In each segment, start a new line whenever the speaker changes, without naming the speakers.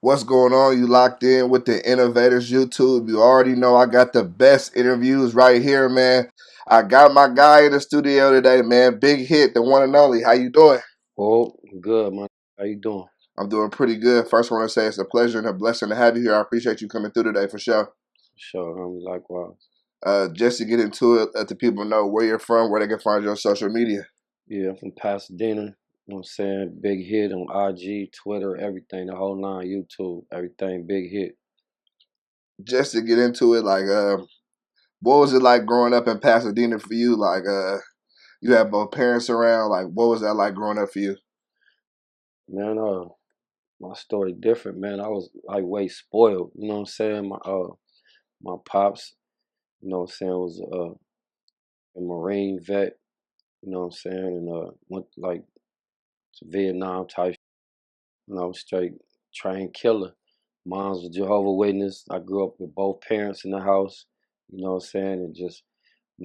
What's going on? You locked in with the Innovators YouTube. You already know I got the best interviews right here, man. I got my guy in the studio today, man. Big hit, the one and only. How you doing?
Oh, good, man. How you doing?
I'm doing pretty good. First, I want to say it's a pleasure and a blessing to have you here. I appreciate you coming through today for sure.
Sure, likewise.
Just to get into it, let the people know where you're from, where they can find you on social media.
Yeah, I'm from Pasadena. You know what I'm saying? Big hit on IG, Twitter, everything, the whole nine, YouTube, everything, big hit.
Just to get into it, what was it like growing up in Pasadena for you? You have both parents around. Like, what was that like growing up for you?
Man, my story different, man. I was like way spoiled. You know what I'm saying? My pops, you know what I'm saying, was a Marine vet. You know what I'm saying, and went like to Vietnam type. You know, straight trained killer. Mom's a Jehovah Witness. I grew up with both parents in the house. You know what I'm saying, and just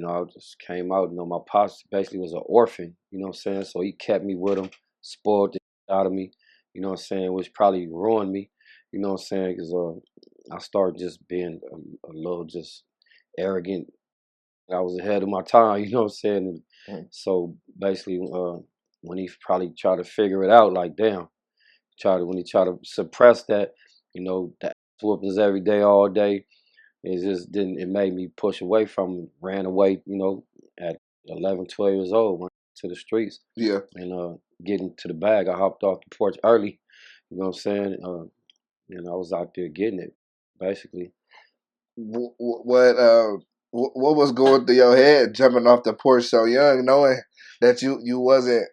I just came out. You know, my pops basically was an orphan. You know what I'm saying, so he kept me with him, spoiled the shit out of me. You know what I'm saying, which probably ruined me. You know what I'm saying, because I started just being a little just arrogant. I was ahead of my time. You know what I'm saying, and so basically, when he probably tried to figure it out, like damn. When he tried to suppress that, the whoopings every day, all day, it just didn't. It made me push away from him. Ran away, at 11, 12 years old, went to the streets
Yeah.
and getting to the bag. I hopped off the porch early. You know what I'm saying? And I was out there getting it, basically.
What was going through your head jumping off the porch so young, knowing that you wasn't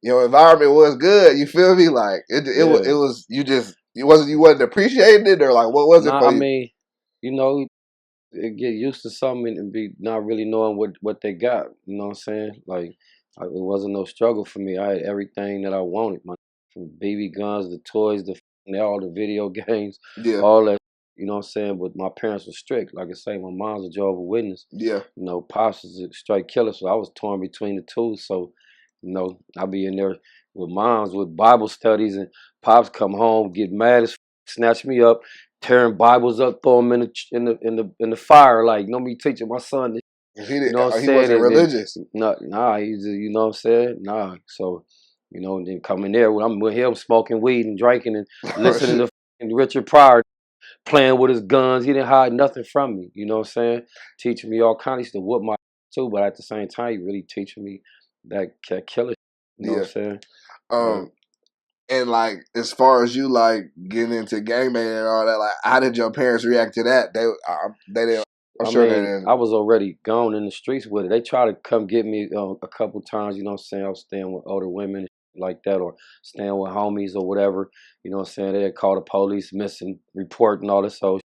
your environment was good? You feel me? Like it
Yeah.
was you wasn't appreciating it, or like what was it
Nah,
for
I
you?
mean, you know, get used to something and be not really knowing what they got. You know what I'm saying? It wasn't no struggle for me. I had everything that I wanted. From BB guns, the toys, all the video games,
Yeah,
all that. You know what I'm saying? But my parents were strict. Like I say, my mom's a Jehovah's Witness.
yeah.
Pops is a straight killer, so I was torn between the two. So, I'll be in there with moms with Bible studies, and pops come home, get mad as snatch me up, tearing Bibles up, throw them in the fire. Like, me teaching my son this. You know what I'm
He
saying?
wasn't
And
religious.
nah, he's you know what I'm saying? Nah. So, and then coming there when I'm with him smoking weed and drinking and
Oh,
listening
shit.
to Richard Pryor playing with his guns. He didn't hide nothing from me. You know what I'm saying? Teaching me all kinds of stuff, whoop my too, but at the same time, he really teaching me that killer. You know what
Yeah.
I'm saying? Like,
Um, and like as far as you like getting into gangbanging and all that, like how did your parents react to that? They didn't. I'm
I
sure they
mean,
didn't.
I was already gone in the streets with it. They tried to come get me a couple times. You know what I'm saying? I was staying with older women like that, or staying with homies or whatever. You know what I'm saying? They'd call the police, missing report and all this. So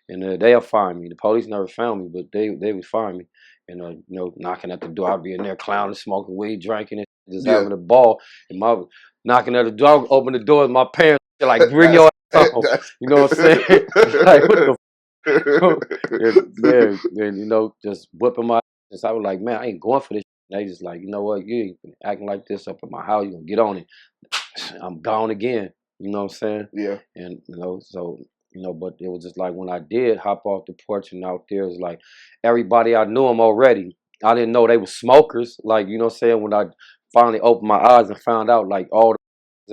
and they'll find me. The police never found me, but they would find me. And knocking at the door, I'd be in there clowning, smoking weed, drinking it, just
Yeah.
having a ball. And my knocking at the door, open the door, and my parents are like, "Bring
that's
your ass home."
that's
You know what I'm saying? Like what the and just whipping my ass. I was like, man, I ain't going for this. They just like, you know what, you ain't been acting like this up in my house. You gonna get on it. I'm gone again. You know what I'm saying?
yeah.
And so but it was just like when I did hop off the porch and out there, it was like everybody I knew them already. I didn't know they were smokers. Like, you know what I'm saying? When I finally opened my eyes and found out like all the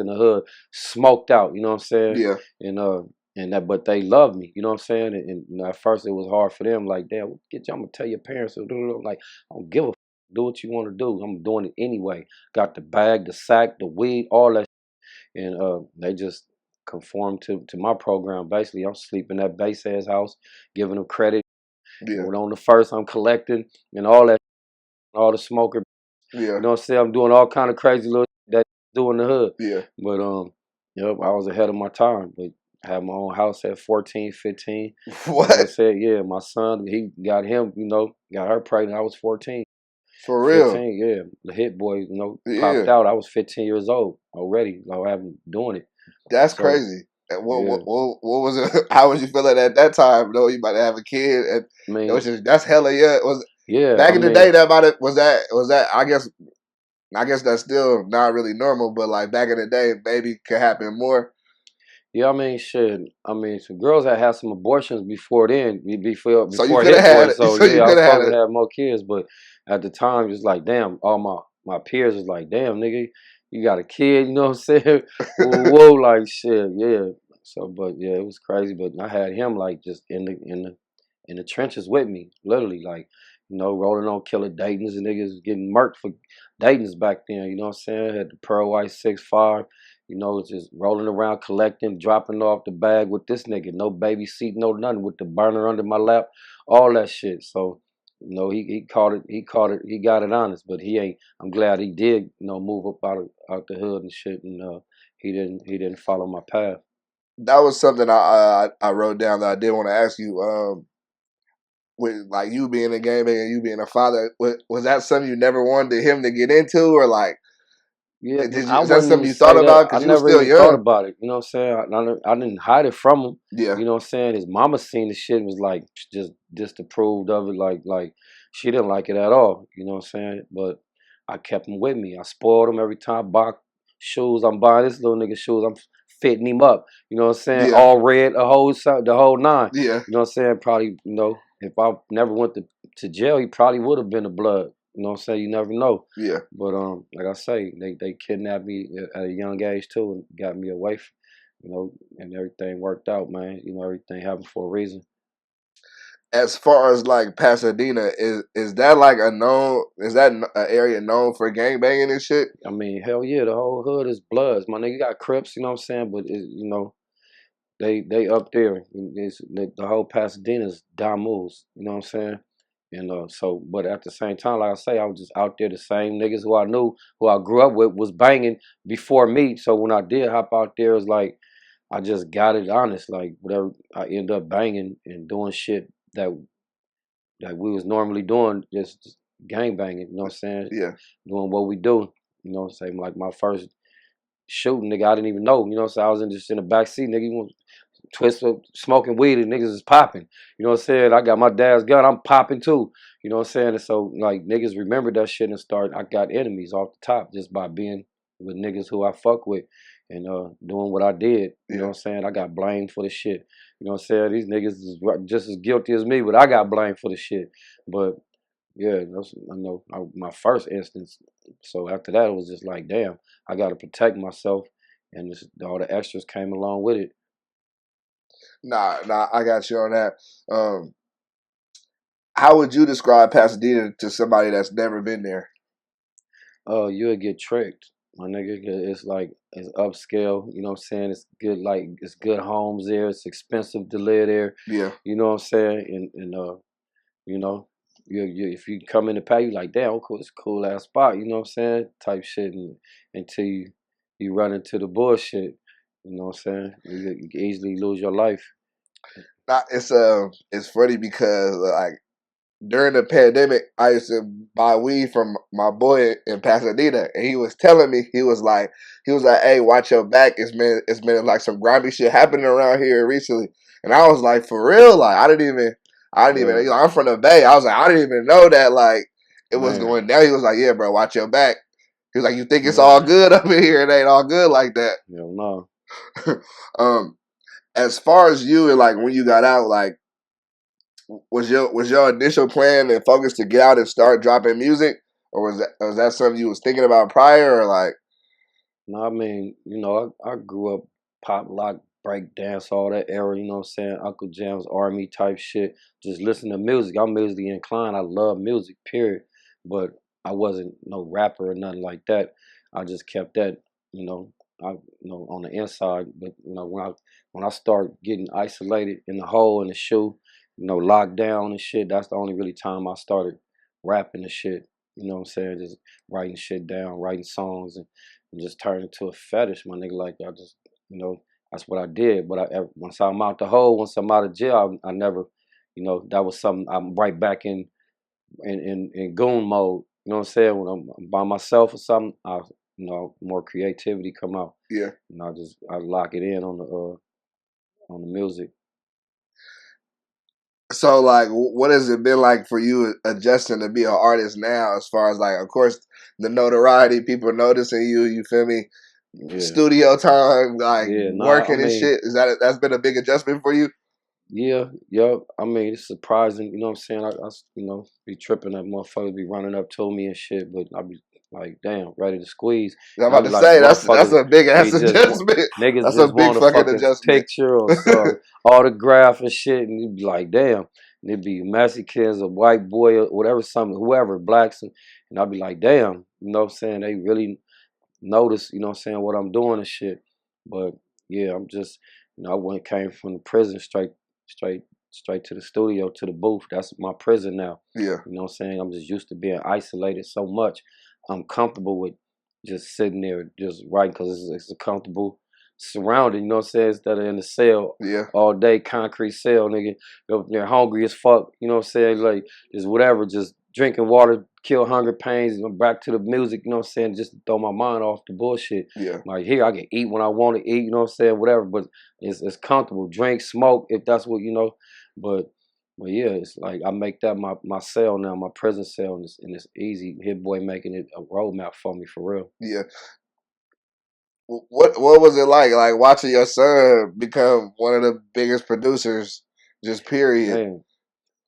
in the hood smoked out, you know what I'm saying?
Yeah.
And but they loved me, you know what I'm saying? And at first it was hard for them, like, damn, I'm gonna tell your parents. Like, I don't give a do what you want to do. I'm doing it anyway. Got the bag, the sack, the weed, all that and they just conform to my program. Basically, I'm sleeping at base ass house, giving them credit.
Yeah.
When on the first, I'm collecting and all that, all the smoker.
Yeah.
You know what I'm saying? I'm doing all kind of crazy little that do in the hood.
Yeah.
But yep, I was ahead of my time. But I had my own house at 14, 15. You know what I'm
What?
saying? Yeah, my son, he got him, got her pregnant. I was 14.
For real?
15, yeah. The hit boy, popped
Yeah.
out. I was 15 years old already. I have been doing it.
That's
So,
crazy. And
yeah.
what was it? How was you feeling at that time? Though you might have a kid, and
I
it was
mean,
just that's hella yeah. Was
yeah,
back
I
in the day
mean,
that might have was that I guess that's still not really normal, but like back in the day, maybe could happen more.
Yeah, I mean, shit. I mean, some girls that had some abortions before then,
So you
before
could have
Hit
had
Boy.
it.
So
So you
yeah, I
could
was
have had
supposed
it.
to have more kids, but at the time, it's like, damn, all my peers was like, damn, nigga, you got a kid. You know what I'm saying? Whoa, like shit, yeah. So, but yeah, it was crazy. But I had him like just in the trenches with me, literally, like, rolling on killer Dayton's and niggas getting murked for Dayton's back then. You know what I'm saying? Had the Pearl White 6.5. Just rolling around, collecting, dropping off the bag with this nigga. No baby seat, no nothing, with the burner under my lap, all that shit. So, he caught it, he got it honest, but he ain't. I'm glad he did, move up out the hood and shit, and he didn't follow my path.
That was something I wrote down that I did want to ask you. With like you being a game and you being a father, was that something you never wanted him to get into, or like
Yeah,
did you?
I
Is that
wouldn't even
something you thought
say that.
about
I
because you was
never
still
even thought
young?
about it. You know what I'm saying? I didn't hide it from him.
Yeah,
You know what I'm saying? His mama seen the shit and was like just disapproved of it. Like she didn't like it at all. You know what I'm saying? But I kept him with me. I spoiled him every time I bought shoes. I'm buying this little nigga shoes. I'm fitting him up. You know what I'm saying?
yeah,
All red, the whole nine.
yeah,
You know what I'm saying? Probably, if I never went to jail, he probably would have been a blood. You know what I'm saying? You never know.
yeah.
But like I say, they kidnapped me at a young age too, and got me away from, and everything worked out, man. Everything happened for a reason.
As far as like Pasadena, is that like a known? Is that an area known for gang banging and shit?
I mean, hell yeah, the whole hood is Bloods. My nigga got Crips, you know what I'm saying? But they up there. The whole Pasadena's Damus, you know what I'm saying? And but at the same time, like I say, I was just out there. The same niggas who I knew, who I grew up with, was banging before me. So when I did hop out there, it's like I just got it honest. Like whatever, I end up banging and doing shit that we was normally doing, just gang banging. You know what I'm saying?
Yeah,
Doing what we do. You know what I'm saying? Like my first shooting, nigga, I didn't even know. You know what I'm saying? I was just in the back seat, nigga. You twist up, smoking weed, and niggas is popping. You know what I'm saying? I got my dad's gun, I'm popping too. You know what I'm saying? And so like niggas remember that shit and start. I got enemies off the top just by being with niggas who I fuck with and doing what I did. You know
yeah.
what I'm saying? I got blamed for the shit. You know what I'm saying? These niggas is just as guilty as me, but I got blamed for the shit. But yeah, I know my first instance. So after that, it was just like, damn, I got to protect myself, and all the extras came along with it.
Nah, I got you on that. Um, how would you describe Pasadena to somebody that's never been there?
You'll get tricked, my nigga. It's like it's upscale. You know what I'm saying? It's good, like it's good homes there. It's expensive to live there.
Yeah,
You know what I'm saying? And you know, if you come in the pay, you like, damn, cool, it's a cool ass spot. You know what I'm saying? Type shit, and until you run into the bullshit. You know what I'm saying? You can easily lose your life.
it's funny because like during the pandemic, I used to buy weed from my boy in Pasadena, and he was telling me he was like, "Hey, watch your back. It's been like some grimy shit happening around here recently." And I was like, "For real?" Like I didn't even.
Yeah,
You know, I'm from the Bay. I was like, I didn't even know that like it was
man,
going down. He was like, "Yeah, bro, watch your back." He was like, "You think it's all
man,
good up in here? It ain't all good like that."
hell no.
um, as far as you and like when you got out, like was your initial plan and focus to get out and start dropping music, or was that something you was thinking about prior, or like
No, I mean, I grew up pop, lock, break dance, all that era, you know what I'm saying? Uncle Jam's Army type shit. Just listen to music. I'm musically inclined. I love music, period. But I wasn't no rapper or nothing like that. I just kept that, you know, on the inside. But when I start getting isolated in the hole in the shoe, locked down and shit, that's the only really time I started rapping and shit. You know what I'm saying? Just writing shit down, writing songs and just turned into a fetish, my nigga. Like I just, that's what I did. But once I'm out the hole, once I'm out of jail, I never, that was something. I'm right back in goon mode. You know what I'm saying? When I'm by myself or something, more creativity come out.
yeah?
I lock it in on the music.
So like, what has it been like for you adjusting to be an artist now? As far as like, of course, the notoriety, people noticing you. You feel me? studio time, like
Nah, I
working and
mean,
shit? That's been a big adjustment for you?
yeah, yup. I mean, it's surprising, you know what I'm saying? You know, be tripping that motherfuckers be running up to me and shit, but I be like, damn, ready to squeeze.
I'm
And I
about
be
to
like,
say that's
motherfuckers,
a big
they
ass
just
adjustment.
niggas
That's a
just
big
want a
fucking
fucking
adjustment.
picture or some autograph and shit, and you be like, damn. And it be Mexicans, a white boy, or whatever, something, whoever, blacks, and I be like, damn, you know what I'm saying? They really notice, you know what I'm saying, what I'm doing and shit. But yeah, I'm just, you know, came from the prison straight, straight to the studio, to the booth. That's my prison now.
Yeah.
You know what I'm saying? I'm just used to being isolated so much. I'm comfortable with just sitting there, just writing, because it's a comfortable surrounding, you know what I'm saying? Instead of in the cell
Yeah.
all day, concrete cell, nigga. They're hungry as fuck, you know what I'm saying? Like, just whatever, just drinking water, kill hunger pains, and I'm back to the music, you know what I'm saying? Just to throw my mind off the bullshit.
Yeah.
Like, here, I can eat when I want to eat, you know what I'm saying? Whatever, but it's comfortable. Drink, smoke, if that's what, you know. But yeah, it's like I make that my cell now, my prison cell, and it's easy. Hit Boy making it a roadmap for me, for real.
Yeah. What was it like watching your son become one of the biggest producers, just period?
Man,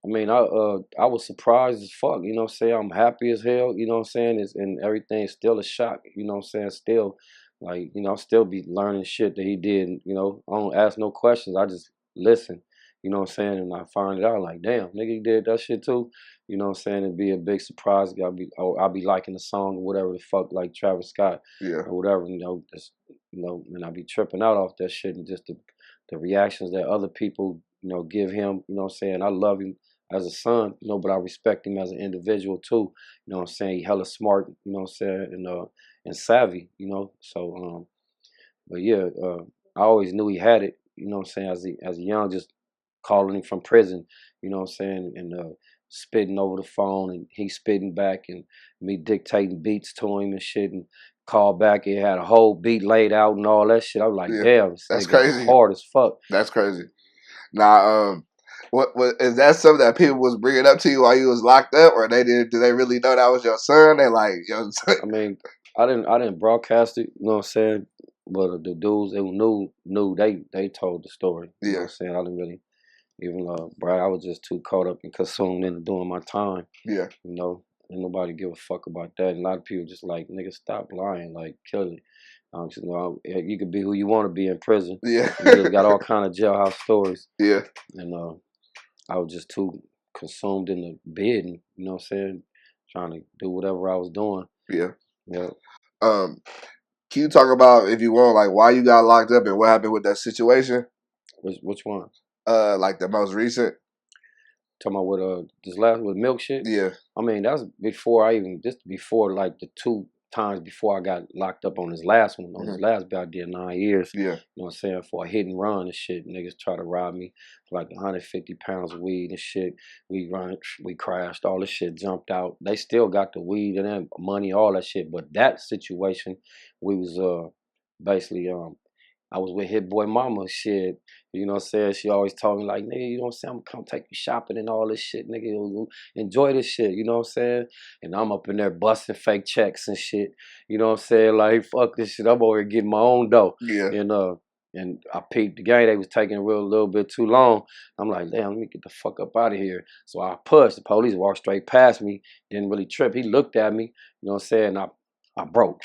I mean, I was surprised as fuck, you know what I'm saying? I'm happy as hell, you know what I'm saying? And everything's still a shock, you know what I'm saying? Still, like, you know, I still be learning shit that he did, you know. I don't ask no questions, I just listen, you know what I'm saying? And I find it out like, damn, nigga, he did that shit too, you know what I'm saying? It'd be a big surprise. I'll be liking the song or whatever the fuck, like Travis Scott
Yeah.
or whatever, you know, and I be tripping out off that shit, and just the reactions that other people, you know, give him, you know what I'm saying? I love him as a son, you know, but I respect him as an individual too. You know what I'm saying? He hella smart, you know what I'm saying, and savvy, you know. So but yeah, I always knew he had it, you know what I'm saying, as a young, just calling him from prison, you know what I'm saying, and spitting over the phone, and he spitting back, and me dictating beats to him and shit, and call back, he had a whole beat laid out and all that shit. I was like,
Yeah.
damn, this
That's
nigga
crazy.
hard as fuck.
That's crazy. Now, what is that something that people was bringing up to you while you was locked up, or they did? Do they really know that was your son? They like, yo,
I mean, I didn't broadcast it, you know what I'm saying? But the dudes who knew they told the story. You know what
yeah,
I'm saying? I didn't really even brag. I was just too caught up and consumed into doing my time.
yeah,
You know, ain't nobody give a fuck about that. And a lot of people just like, nigga, stop lying, like kill it. You know, you could be who you want to be in prison.
yeah,
Niggas got all kind of jailhouse stories,
yeah.
and I was just too consumed in the bed, and you know what I'm saying, trying to do whatever I was doing.
Yeah.
Yeah.
Um, can you talk about, if you want, like why you got locked up and what happened with that situation?
Which one?
Like the most recent.
Talking about with this last with milk shit.
Yeah.
I mean, that's before I even, just before, like the 2 times before I got locked up on this last one. On this last bill, I did 9 years.
Yeah.
You know what I'm saying, for a hit and run and shit. Niggas try to rob me for like 150 pounds of weed and shit. We crashed, all this shit jumped out. They still got the weed and then money, all that shit. But that situation, we was basically I was with Hit Boy Mama, shit. You know what I'm saying? She always told me, like, nigga, you know what I'm saying? I'm gonna come take you shopping and all this shit, nigga. Enjoy this shit, you know what I'm saying? And I'm up in there busting fake checks and shit. You know what I'm saying? Like, fuck this shit. I'm over here getting my own dough.
Yeah.
And I peeped the game. They was taking a little bit too long. I'm like, damn, let me get the fuck up out of here. So I pushed. The police walked straight past me. Didn't really trip. He looked at me. You know what I'm saying? I broke.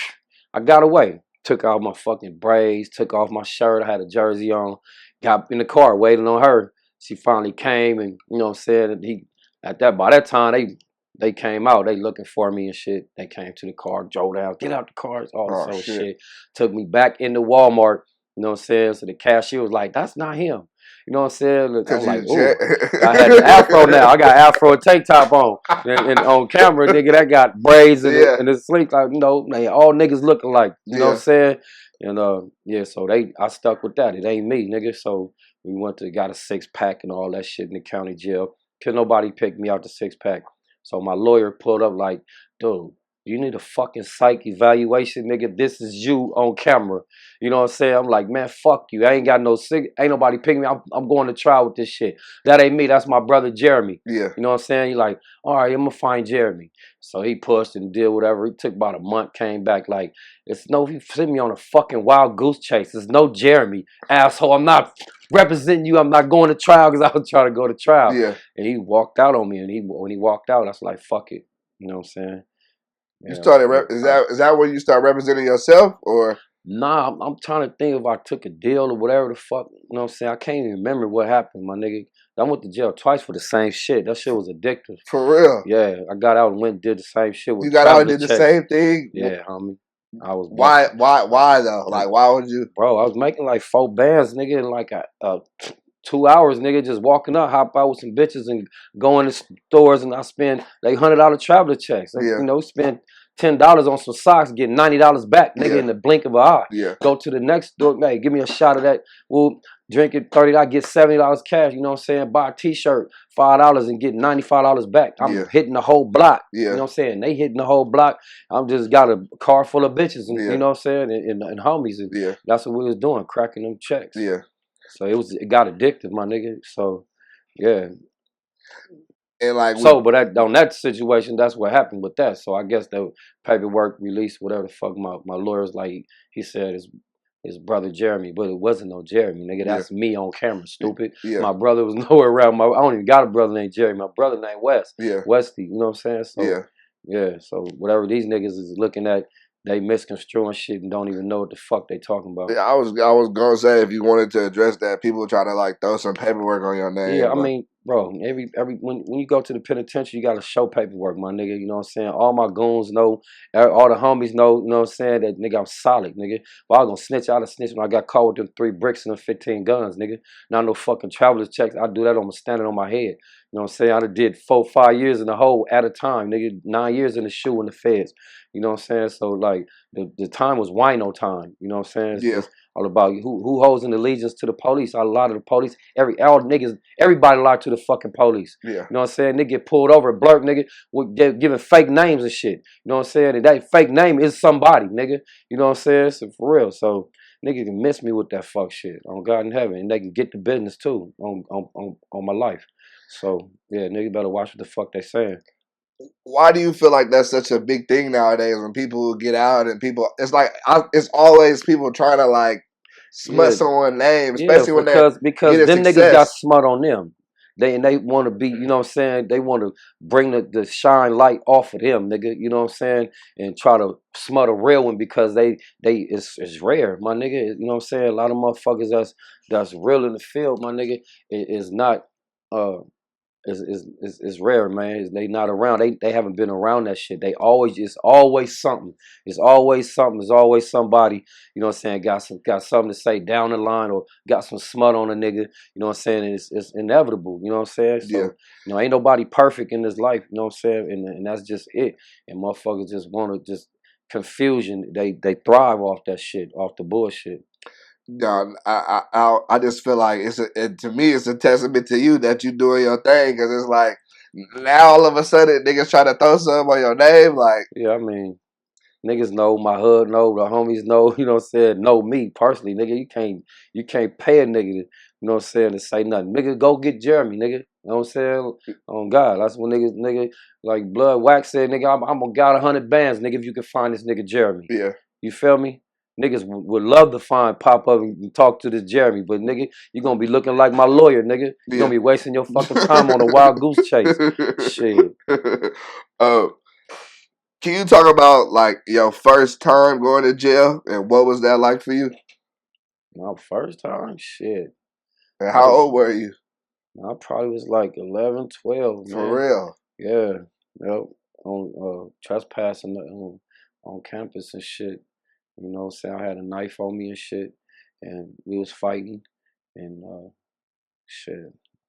I got away. Took out my fucking braids, took off my shirt. I had a jersey on. Got in the car waiting on her. She finally came, and you know what I'm saying? And by that time they came out. They looking for me and shit. They came to the car, drove down, get out the car, all this
Oh
old
shit.
shit. Took me back into Walmart. You know what I'm saying? So the cashier was like, "That's not him." You know what I'm saying? I
Cause
was
you
like,
jet.
"Ooh." I had the afro now. I got afro and tank top on. And on camera, nigga, that got braids
Yeah.
and it's sleek. Like, you know, they all niggas looking like, you know what I'm
Yeah.
saying? And yeah, so I stuck with that. It ain't me, nigga. So we got a 6-pack and all that shit in the county jail. Could nobody pick me out the 6-pack. So my lawyer pulled up like, dude, You need a fucking psych evaluation, nigga. This is you on camera. You know what I'm saying? I'm like, man, fuck you. I ain't got no ain't nobody picking me. I'm going to trial with this shit. That ain't me. That's my brother Jeremy.
Yeah.
You know what I'm saying? He like, all right, I'm gonna find Jeremy. So he pushed and did whatever. He took about a month, came back like, it's no, he sent me on a fucking wild goose chase. There's no Jeremy, asshole. I'm not representing you. I'm not going to trial because I was trying to go to trial.
Yeah.
And he walked out on me. And when he walked out, I was like, fuck it. You know what I'm saying?
You started. Is that when you start representing yourself, or?
Nah, I'm trying to think if I took a deal or whatever the fuck. You know what I'm saying? I can't even remember what happened, my nigga. I went to jail twice for the same shit. That shit was addictive.
For real?
Yeah, I got out and went and did the same shit with.
You got out and did the same thing?
Yeah, homie. I was.
Why though? Like, why would you?
Bro, I was making like 4 bands, nigga, in like 2 hours, nigga, just walking up, hop out with some bitches and going to stores, and I spend like $100 traveler checks. Like,
Yeah.
You know, spend $10 on some socks, get $90 back, nigga, in the blink of an eye.
Yeah.
Go to the next store, hey, give me a shot of that. We'll drink it $30, get $70 cash. You know what I'm saying? Buy a T-shirt, $5 and get $95 back. I'm hitting the whole block.
Yeah.
You know what I'm saying? They hitting the whole block. I'm just got a car full of bitches, and you know what I'm saying, and homies, and that's what we was doing, cracking them checks.
Yeah.
So it got addictive, my nigga. So yeah.
And like
but on that situation, that's what happened with that. So I guess the paperwork released, whatever the fuck my lawyer's like, he said his brother Jeremy, but it wasn't no Jeremy, nigga. That's me on camera, stupid.
Yeah.
My brother was nowhere around. I don't even got a brother named Jeremy. My brother named West.
Yeah.
Westy, you know what I'm saying? So
yeah.
So whatever these niggas is looking at, they misconstruing shit and don't even know what the fuck they talking about.
Yeah, I was gonna say, if you wanted to address that, people try to like throw some paperwork on your name.
Yeah, I mean, bro, every when you go to the penitentiary, you gotta show paperwork, my nigga. You know what I'm saying? All my goons know, all the homies know, you know what I'm saying, that nigga I'm solid, nigga. If I was gonna snitch, I'd have snitched when I got caught with them 3 bricks and them 15 guns, nigga. Not no fucking traveler's checks. I do that on standing on my head. You know what I'm saying? I done did 4, 5 years in the hole at a time, nigga. 9 years in the shoe in the feds. You know what I'm saying? So like the time was wino time. You know what I'm saying? It's all about who holds an allegiance to the police. A lot of the police, everybody lied to the fucking police.
Yeah.
You know what I'm saying? They get pulled over, blurk, nigga, with giving fake names and shit. You know what I'm saying? And that fake name is somebody, nigga. You know what I'm saying? So for real. So niggas can miss me with that fuck shit on God in heaven, and they can get the business too on my life. So yeah, nigga better watch what the fuck they saying.
Why do you feel like that's such a big thing nowadays when people get out and people, it's like, it's always people trying to like smut someone's name, especially when
because them
success.
Niggas got smut on them. They want to be, you know what I'm saying, they want to bring the shine light off of them, nigga, you know what I'm saying, and try to smut a real one because it's rare, my nigga, you know what I'm saying. A lot of motherfuckers that's real in the field, my nigga, is not is rare, man. They not around. They haven't been around that shit. It's always something. It's always something. It's always somebody, you know what I'm saying, got something to say down the line, or got some smut on a nigga, you know what I'm saying. It's inevitable, you know what I'm saying. So you know, ain't nobody perfect in this life, you know what I'm saying, and that's just it. And motherfuckers just want to just confusion. They thrive off that shit, off the bullshit.
No, I just feel like to me it's a testament to you that you doing your thing, because it's like now all of a sudden niggas try to throw something on your name, like.
Yeah, I mean, niggas know, my hood know, the homies know, you know what I'm saying, know me personally, nigga. You can't pay a nigga to, you know what I'm saying, to say nothing. Nigga, go get Jeremy, nigga. You know what I'm saying? On God. That's when nigga, like Blood Wack said, nigga, I'm gonna got 100 bands, nigga, if you can find this nigga Jeremy.
Yeah.
You feel me? Niggas would love to find Pop Up and talk to this Jeremy, but nigga, you gonna be looking like my lawyer, nigga. You gonna be wasting your fucking time on a wild goose chase. Shit.
Can you talk about like your first time going to jail and what was that like for you?
My first time? Shit.
And how old were you?
I probably was like 11, 12, man.
For real?
Yeah. Yep. On trespassing on campus and shit. You know what I'm saying? I had a knife on me and shit, and we was fighting, and shit,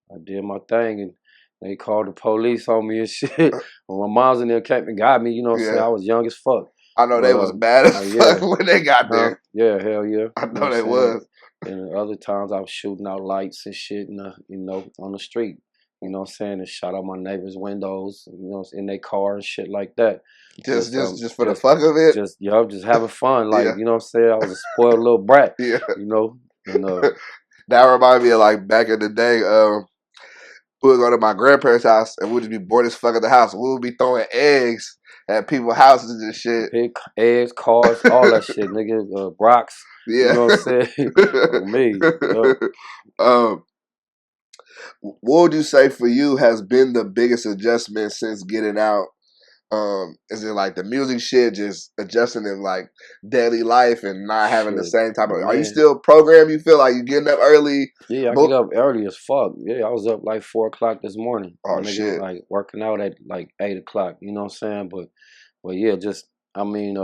I did my thing, and they called the police on me and shit. When my mom's in there came and got me, you know what I'm saying? I was young as fuck.
I know they was mad as fuck when they got there.
Yeah, hell yeah.
I know they was.
And other times I was shooting out lights and shit, and you know, on the street. you know what I'm saying, and shot out my neighbors' windows, you know, in their car and shit like that.
Just for the fuck of it.
Just having fun, like
Yeah.
you know what I'm saying. I was a spoiled little brat,
Yeah.
you know, and
That reminded me of like back in the day. We would go to my grandparents' house and we'd just be bored as fuck at the house. We would be throwing eggs at people's houses and shit.
big eggs, cars, all that shit, nigga, rocks. You
Yeah.
know what I'm saying? On me. Yep.
What would you say for you has been the biggest adjustment since getting out? Is it like the music shit, just adjusting in like daily life and not having the
Shit,
same type of? Are you
man.
still programmed? You feel like you getting up early?
Yeah, I get up early as fuck. Yeah, I was up like 4 o'clock this morning. My
Oh
nigga,
shit!
like working out at like 8 o'clock. You know what I'm saying? But yeah, just I mean,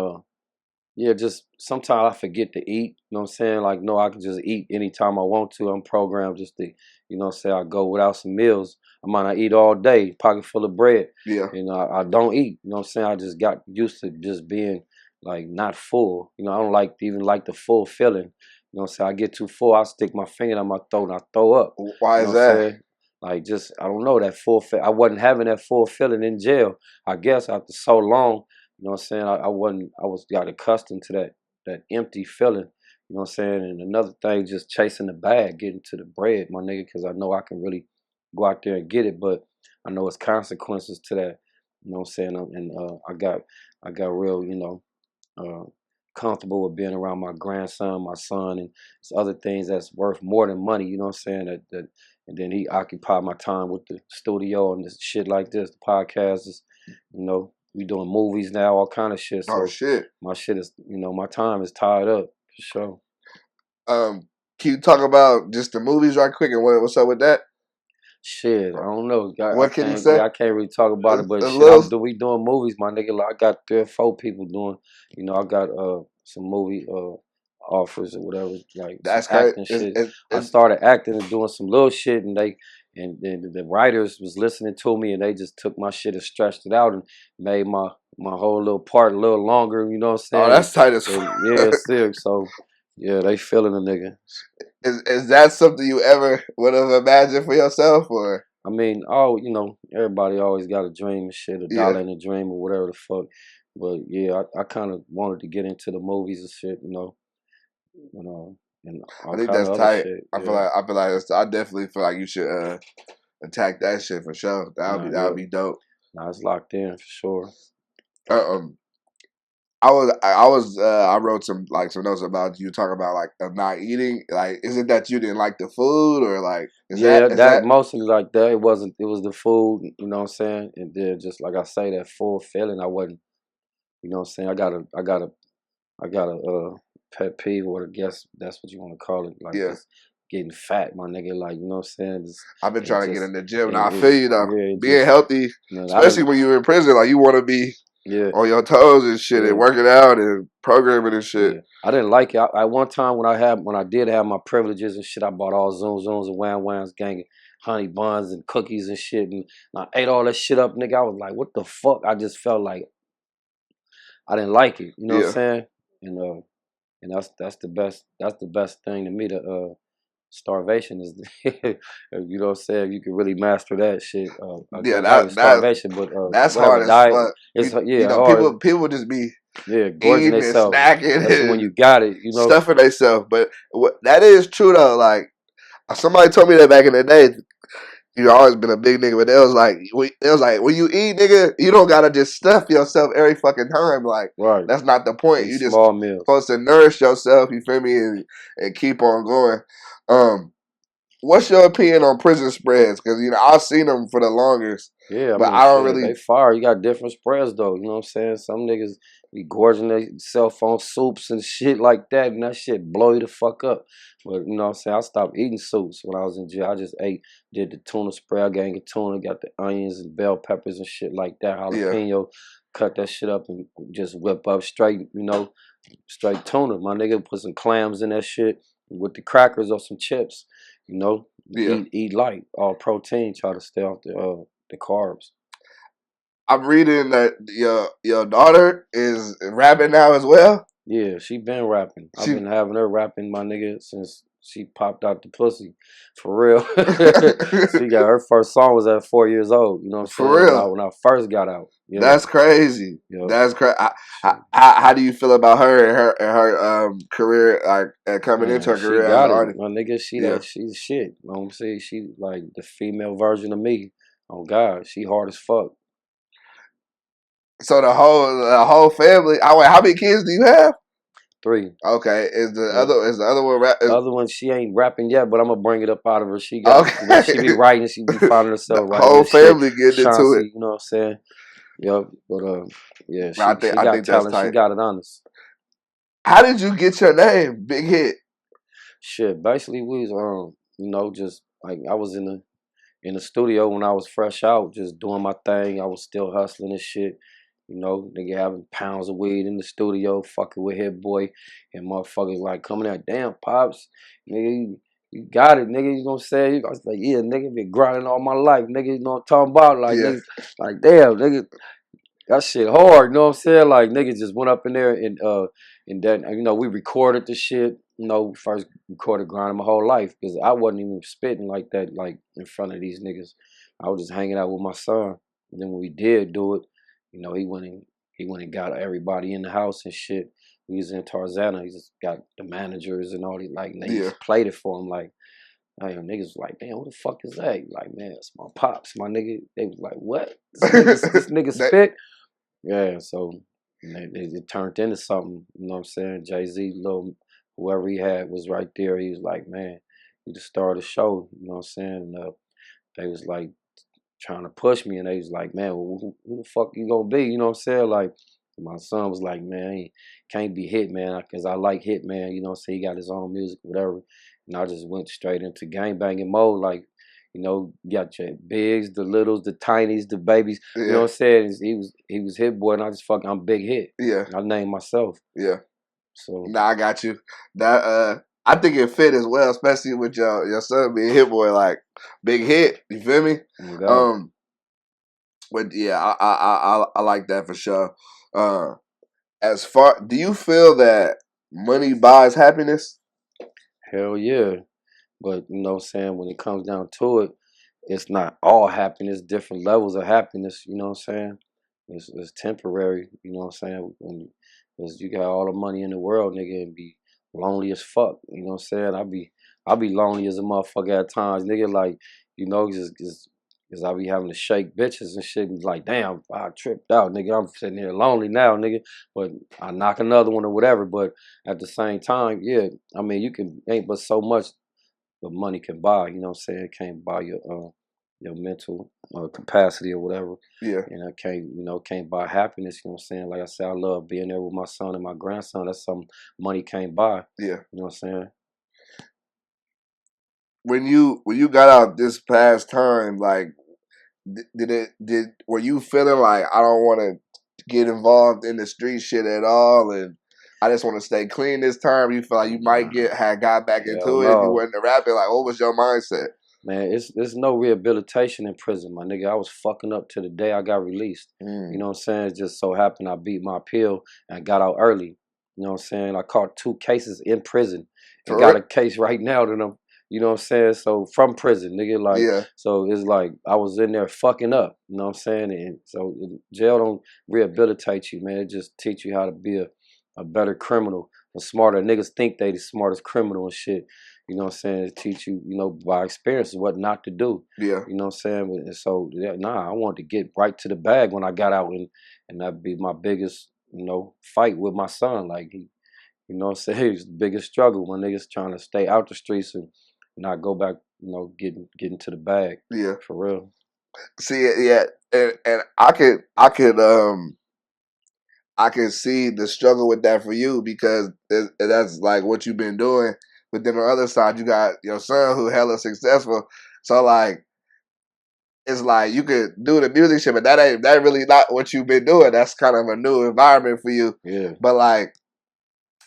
yeah, just sometimes I forget to eat. You know what I'm saying? Like, no, I can just eat anytime I want to. I'm programmed just to, you know what I'm saying? I go without some meals. I might not eat all day, pocket full of bread.
Yeah.
And I don't eat. You know what I'm saying? I just got used to just being like not full. You know, I don't like even like the full feeling. You know what I'm saying? I get too full, I stick my finger in my throat and I throw up.
Why
You
is
know what I'm
that?
saying? Like just I don't know that I wasn't having that full feeling in jail. I guess after so long, you know what I'm saying? I was got accustomed to that empty feeling. You know what I'm saying? And another thing, just chasing the bag, getting to the bread, my nigga, because I know I can really go out there and get it, but I know it's consequences to that. You know what I'm saying? I got real, you know, comfortable with being around my grandson, my son, and there's other things that's worth more than money. You know what I'm saying? And then he occupied my time with the studio and this shit like this, the podcast is, you know, we doing movies now, all kind of shit.
Oh
So
shit!
my shit is, you know, my time is tied up for sure.
Can you talk about just the movies right quick and what's up with that?
Shit, I don't know.
What can you say?
I can't really talk about it, but
A
shit,
little.
we doing movies, my nigga. Like, I got 3 or 4 people doing, you know, I got some movie offers or whatever, like some
That's crazy.
acting shit. I started acting and doing some little shit, and the writers was listening to me, and they just took my shit and stretched it out and made my whole little part a little longer. You know what I'm
Oh,
saying?
that's tight as fuck.
Yeah, sick. So yeah, they feeling a nigga.
Is that something you ever would have imagined for yourself, or?
I mean, you know, everybody always got a dream and shit, a
Yeah.
dollar in a dream or whatever the fuck. But yeah, I kind of wanted to get into the movies and shit, you know, and all
I think
kind
that's
of other
tight.
shit.
I feel
Yeah,
like I definitely feel like you should attack that shit for sure. That
yeah.
would be dope.
Nah, it's locked in for sure.
Um, I wrote some notes about you talking about like of not eating. Like, is it that you didn't like the food, or like
Yeah,
is
that
that?
mostly like that. It wasn't. It was the food. You know what I'm saying? And then just like I say, that full feeling. I wasn't. You know what I'm saying? I got a pet peeve, or I guess that's what you want to call it. Like
Yeah,
just getting fat, my nigga. Like you know what I'm saying?
I've been
It
trying to get
just
in the gym. Now I
it
feel you though.
yeah, it
Being
just
healthy,
you know, I
especially
didn't
when you're in prison, like you want to be
yeah,
on your toes and shit, and
yeah,
working out and programming and shit.
yeah. I didn't like it. I one time when I did have my privileges and shit, I bought all zooms and wham whams, gang, honey buns and cookies and shit, and I ate all that shit up, nigga. I was like, what the fuck? I just felt like I didn't like it. You know what I'm
Yeah,
saying? And that's the best thing to me. Starvation is, you know what I'm saying? You can really master that shit.
yeah.
Not even starvation, but
That's
whatever
hard as
diet.
fuck.
It's
You
yeah
know,
hard.
people just be
Yeah, gorging
eating and
themselves,
snacking
especially when
and
you got it. You know.
stuffing themselves. But that is true though. Like somebody told me that back in the day. You always been a big nigga, but they was like, when you eat, nigga, you don't gotta just stuff yourself every fucking time. Like
Right.
that's not the point.
Eat
You just
small meals.
supposed to nourish yourself. You feel me, and keep on going. Um, what's your opinion on prison spreads? Because you know I've seen them for the longest,
Yeah, I
but
mean,
I don't
shit, they
really.
fire. You got different spreads though. You know what I'm saying? Some niggas be gorging their cell phone soups and shit like that, and that shit blow you the fuck up. But you know what I'm saying? I stopped eating soups when I was in jail. I just did the tuna spread, gang of tuna, got the onions and bell peppers and shit like that,
Yeah,
jalapeno, cut that shit up and just whip up straight, straight tuna. My nigga put some clams in that shit with the crackers or some chips, you know.
yeah.
Eat light, all protein, try to stay off the carbs.
I'm reading that your daughter is rapping now as well.
Yeah, she been rapping. I've
She
been having her rapping, my nigga, since She popped out the pussy, for real. She got her first song was at 4 years old. You know what I'm
For
saying?
real.
When I first got out. Yeah.
That's crazy.
Yep.
That's crazy. How do you feel about her and her career, like coming into
Man,
her
she
career as an
got it.
artist?
My nigga,
Yeah.
she's shit. You know what I'm saying? She like the female version of me. Oh God, she hard as fuck.
So the whole family. Wait, how many kids do you have?
3.
Okay, is the
Yep.
other one rap?
The other one, she ain't rapping yet, but I'm gonna bring it up out of her. She got, she be
Okay,
writing, she be finding
the
herself writing
whole
good shit.
family getting into it.
Chauncey, you know what I'm saying? Yep. But yeah,
I
she
think I
got
think that's
talent. She
tight.
got it honest.
How did you get your name, Big Hit?
Shit. Basically, we was just like I was in the studio when I was fresh out, just doing my thing. I was still hustling and shit. You know, nigga having pounds of weed in the studio, fucking with Hit Boy, and motherfuckers like coming out, damn, Pops, nigga, you got it, nigga, you know what I'm saying? I was like, yeah, nigga, been grinding all my life, nigga, you know what I'm talking about? Like,
Yeah,
nigga, like, damn, nigga, that shit hard, you know what I'm saying? Like, niggas just went up in there and then, we recorded the shit, first recorded grinding my whole life, because I wasn't even spitting like that, like, in front of these niggas. I was just hanging out with my son. And then when we did do it, he went and got everybody in the house and shit. We was in Tarzana. He just got the managers and all these, like, and they
yeah.
just played it for him. Like, niggas was like, damn, what the fuck is that? Like, man, it's my pops, my nigga. They was like, what? This nigga
That-
spit? Yeah, so it turned into something. You know what I'm saying? Jay-Z, little whoever he had was right there. He was like, man, you just started a show. You know what I'm saying? And they was like trying to push me, and they was like, man, well, who the fuck you gonna be? You know what I'm saying? Like, my son was like, man, he can't be Hit, man, because I like Hit, man. You know what I'm saying? He got his own music, whatever. And I just went straight into gang banging mode, like, you got your bigs, the littles, the tinies, the babies. You know
yeah,
what I'm saying? He was Hit Boy, and I just I'm Big Hit.
yeah,
I named myself.
yeah.
So
Nah, I got you. That I think it fit as well, especially with your son being Hit Boy, like Big Hit. You feel me?
oh my God,
Um, but yeah, I like that for sure. Uh, do you feel that money buys happiness?
hell yeah. But you know what I'm saying, when it comes down to it, it's not all happiness, different levels of happiness, you know what I'm saying? It's temporary, you know what I'm saying? Because you got all the money in the world, nigga, and be lonely as fuck, you know what I'm saying? I be lonely as a motherfucker at times, nigga, like, just I be having to shake bitches and shit, and like, damn, I tripped out, nigga. I'm sitting here lonely now, nigga. But I knock another one or whatever. But at the same time, yeah, I mean, you can ain't but so much what money can buy. You know what I'm saying? It can't buy your mental capacity or whatever.
Yeah,
And I can't buy happiness. You know what I'm saying? Like I said, I love being there with my son and my grandson. That's something money can't buy.
yeah.
You know what I'm saying?
When you got out this past time, like, were you feeling like I don't want to get involved in the street shit at all, and I just want to stay clean this time? You feel like you might
Nah,
had got back
hell
into it if you
no.
went to rapping. Like, what was your mindset?
Man, it's no rehabilitation in prison, my nigga. I was fucking up to the day I got released. You
Mm,
know what I'm saying? It just so happened I beat my appeal and got out early. You know what I'm saying? I caught 2 cases in prison and
for
got
real?
a case right now that I'm, you know what I'm saying? So from prison, nigga, like,
Yeah,
so it's like I was in there fucking up. You know what I'm saying? And so jail don't rehabilitate you, man. It just teach you how to be a better criminal, a smarter. Niggas think they the smartest criminal and shit. You know what I'm saying? To teach you, by experience what not to do.
yeah,
You know what I'm saying? And so, yeah, nah, I wanted to get right to the bag when I got out, and that'd be my biggest, fight with my son. Like, you know what I'm saying? It's the biggest struggle when niggas trying to stay out the streets and not go back, getting to the bag.
yeah.
For real.
See, yeah, and I can see the struggle with that for you because that's like what you've been doing. But then on the other side, you got your son who hella successful. So like, it's like you could do the music shit, but that really not what you've been doing. That's kind of a new environment for you.
Yeah.
But like,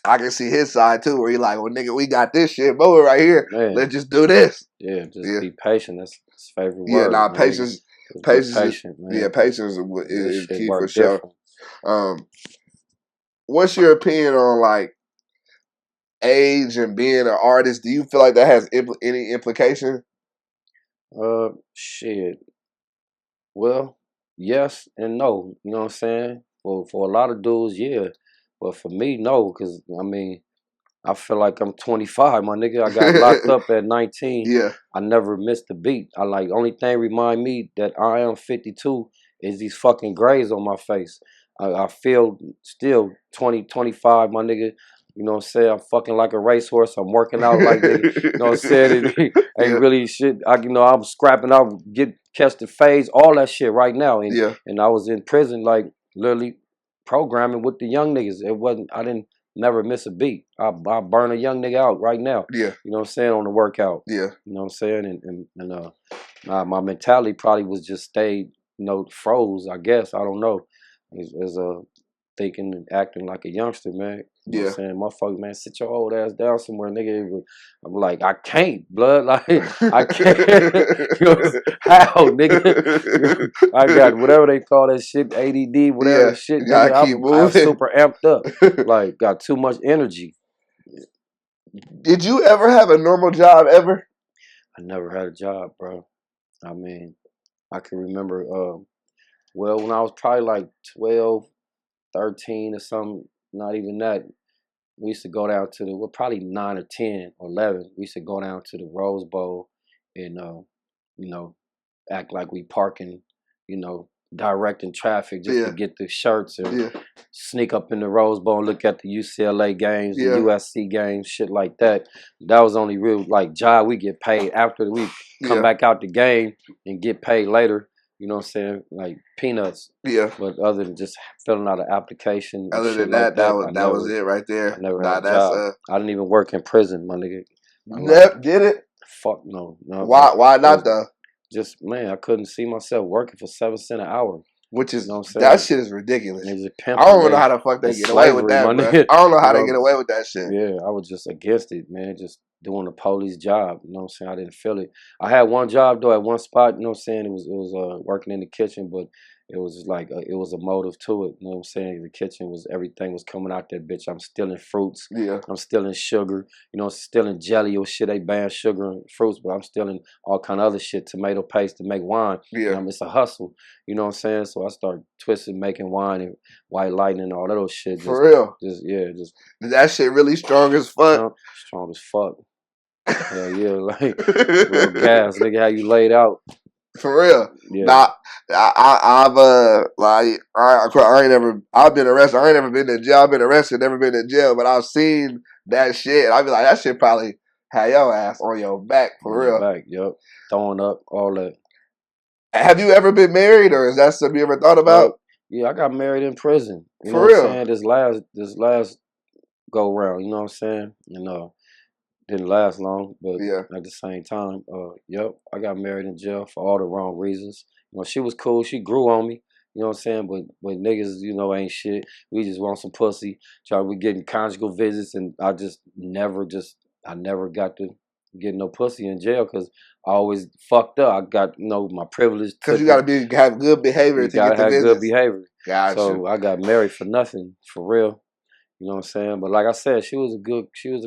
I can see his side too, where he like, well, nigga, we got this shit moving right here.
Man.
Let's just do this.
Yeah, just
Yeah,
be patient. That's his favorite
yeah.
word,
Nah,
my nigga.
patience,
Just be
patience.
patient,
Yeah,
man.
patience is,
This
is
shit
key for
work
sure.
different.
Um, what's your opinion on like age and being an artist, do you feel like that has any implication?
Shit. Well, yes and no. You know what I'm saying? For a lot of dudes, yeah. But for me, no, because I mean, I feel like I'm 25, my nigga. I got locked up at 19.
Yeah.
I never missed a beat. I like only thing remind me that I am 52 is these fucking grays on my face. I feel still 20, 25, my nigga. You know what I'm saying? I'm fucking like a racehorse. I'm working out like nigga. You know what I'm saying? It ain't
Yeah.
really shit. I'm scrapping out, catch the phase, all that shit right now.
Yeah.
And I was in prison, like literally programming with the young niggas. I didn't never miss a beat. I burn a young nigga out right now.
Yeah.
You know what I'm saying, on the workout.
Yeah.
You know what I'm saying? My mentality probably was just stayed, froze, I guess. I don't know. As thinking and acting like a youngster, man. You know what I'm saying? Motherfucker, man, sit your old ass down somewhere, nigga. I'm like, I can't, blood. Like, I can't. How, nigga? I got whatever they call that shit, ADD, whatever
Yeah.
shit,
You gotta
nigga.
keep
I'm
moving.
super amped up. Like, got too much energy.
Did you ever have a normal job ever?
I never had a job, bro. I mean, I can remember, well, when I was probably like 12, 13 or something, not even that, we used to go down to probably 9 or 10 or 11. We used to go down to the Rose Bowl and, act like we parking, directing traffic just to get the shirts and sneak up in the Rose Bowl and look at the UCLA games, the USC games, shit like that. That was only real like job we get paid after we come back out the game and get paid later. You know what I'm saying? Like peanuts.
Yeah.
But other than just filling out an application,
Other
shit
than
like
that
that
was it right there.
I never had a job. I didn't even work in prison, my nigga.
Did it?
Fuck no.
Why not though?
Just man, I couldn't see myself working for 7 cents an hour.
Which is,
you know what I'm
that
saying?
shit is ridiculous.
Pimping,
I don't even know how the fuck they get away with that, bro. I don't know how they get away with that shit.
Yeah, I was just against it, man. Just doing a police job. You know what I'm saying? I didn't feel it. I had one job though at one spot. You know what I'm saying? It was working in the kitchen, but it was just like it was a motive to it. You know what I'm saying? The kitchen was everything was coming out that bitch. I'm stealing fruits.
Yeah.
I'm stealing sugar. Stealing jelly or shit. They ban sugar and fruits, but I'm stealing all kind of other shit. Tomato paste to make wine.
Yeah.
It's a hustle. You know what I'm saying? So I started twisting, making wine and white lightning and all that old shit.
For real?
Just
that shit really strong as fuck.
Strong as fuck. Hell yeah, like real gas, nigga. How you laid out?
For real.
Yeah.
Nah, I've I ain't never. I've been arrested. I ain't never been to jail. I've been arrested, never been to jail. But I've seen that shit. I be like, that shit probably had your ass on your back for real.
Back, yep. Throwing up, all that.
Have you ever been married, or is that something you ever thought about?
Yeah, I got married in prison. You
for
know
real?
What I'm saying? This last go round. You know what I'm saying? Didn't last long, but at the same time, yep, I got married in jail for all the wrong reasons. She was cool. She grew on me. You know what I'm saying? But niggas, ain't shit. We just want some pussy. We getting conjugal visits, and I never got to get no pussy in jail because I always fucked up. I got my privilege.
Because you got to have good behavior to get the visits.
Good behavior.
Gotcha.
So I got married for nothing, for real. You know what I'm saying? But like I said, she was a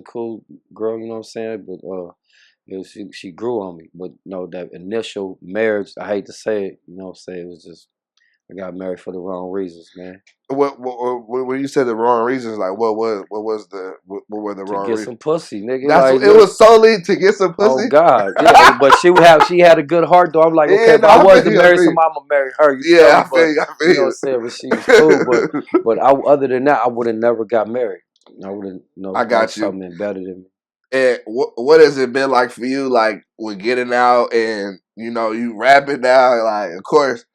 cool girl, you know what I'm saying? But she grew on me. But that initial marriage, I hate to say it, you know what I'm saying? It was just, I got married for the wrong reasons, man.
When you said the wrong reasons, like what were the wrong reasons?
To get some pussy, nigga.
It was solely to get some pussy.
Oh God, yeah. But she had a good heart though. I'm like, okay, but I was to marry somebody, I'm gonna marry her.
I feel you.
You know what I'm saying? But she was cool. But other than that, I would have never got married. I would have.
I got you.
Something better than me.
And what has it been like for you? Like with getting out and you rapping now. Like of course.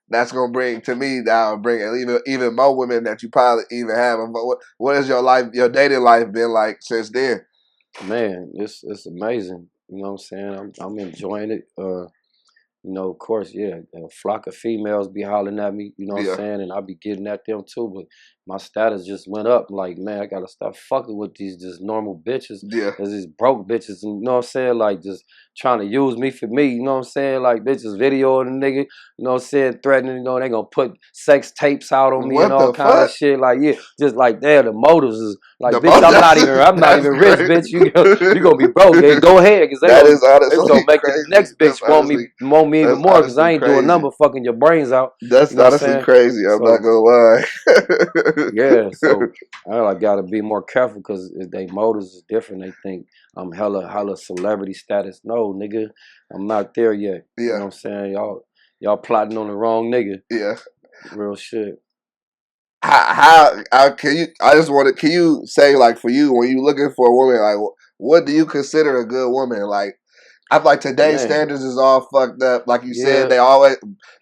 That's gonna bring even more women that you probably even have. But what has your dating life been like since then?
Man, it's amazing. You know what I'm saying? I'm enjoying it. Of course, yeah. A flock of females be hollering at me. You know what I'm saying? And I be getting at them too. But my status just went up. Like, man, I gotta stop fucking with these just normal bitches.
Yeah.
There's these broke bitches, and you know what I'm saying? Like, just trying to use me for me, you know what I'm saying? Like, bitches videoing a nigga, you know what I'm saying? Threatening, you know, they gonna put sex tapes out on me and
What
all
the
kind of
fuck?
shit. Like, yeah, just like, there, the motives is like,
The
bitch,
most
I'm not
that's
even rich, bitch. You gonna be broke. Yeah,
crazy.
go ahead, cause
That is
they gonna
honestly
make the
crazy.
next bitch want me even
That's
more, cause I
honestly
ain't doing
crazy.
nothing but fucking your brains out.
That's
You know what I'm
honestly
saying?
crazy. I'm not
So
gonna lie.
yeah, so I like gotta be more careful because they motives is different. They think I'm hella celebrity status. No, nigga, I'm not there yet. You know
Yeah,
what I'm saying? Y'all plotting on the wrong nigga.
yeah.
Real shit.
How can you? I just wanted. Can you say like for you when you looking for a woman, like what do you consider a good woman? Like I feel like today's
Man,
standards is all fucked up. Like you said,
yeah,
they always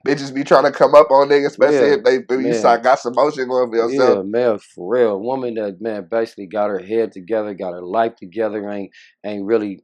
bitches be trying to come up on niggas, especially
yeah,
if you
man.
got some motion going for yourself.
Yeah, man, for real. A woman that man basically got her head together, got her life together, ain't really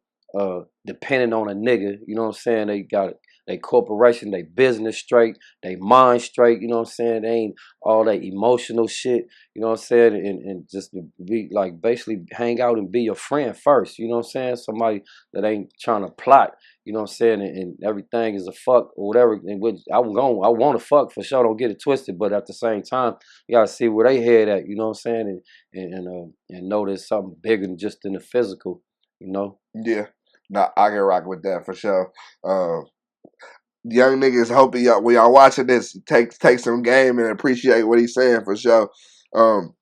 dependent on a nigga. You know what I'm saying? They got they corporation, they business straight, they mind straight, you know what I'm saying? They ain't all that emotional shit, you know what I'm saying? And just to be like basically hang out and be your friend first, you know what I'm saying? Somebody that ain't trying to plot, you know what I'm saying? And everything is a fuck or whatever. And which I want to fuck for sure, don't get it twisted, but at the same time, you gotta see where they head at, you know what I'm saying, and know there's something bigger than just in the physical, you know.
Yeah, nah, I can rock with that for sure. Um, young niggas, hoping y'all when y'all watching this, take some game and appreciate what he's saying for sure. Um,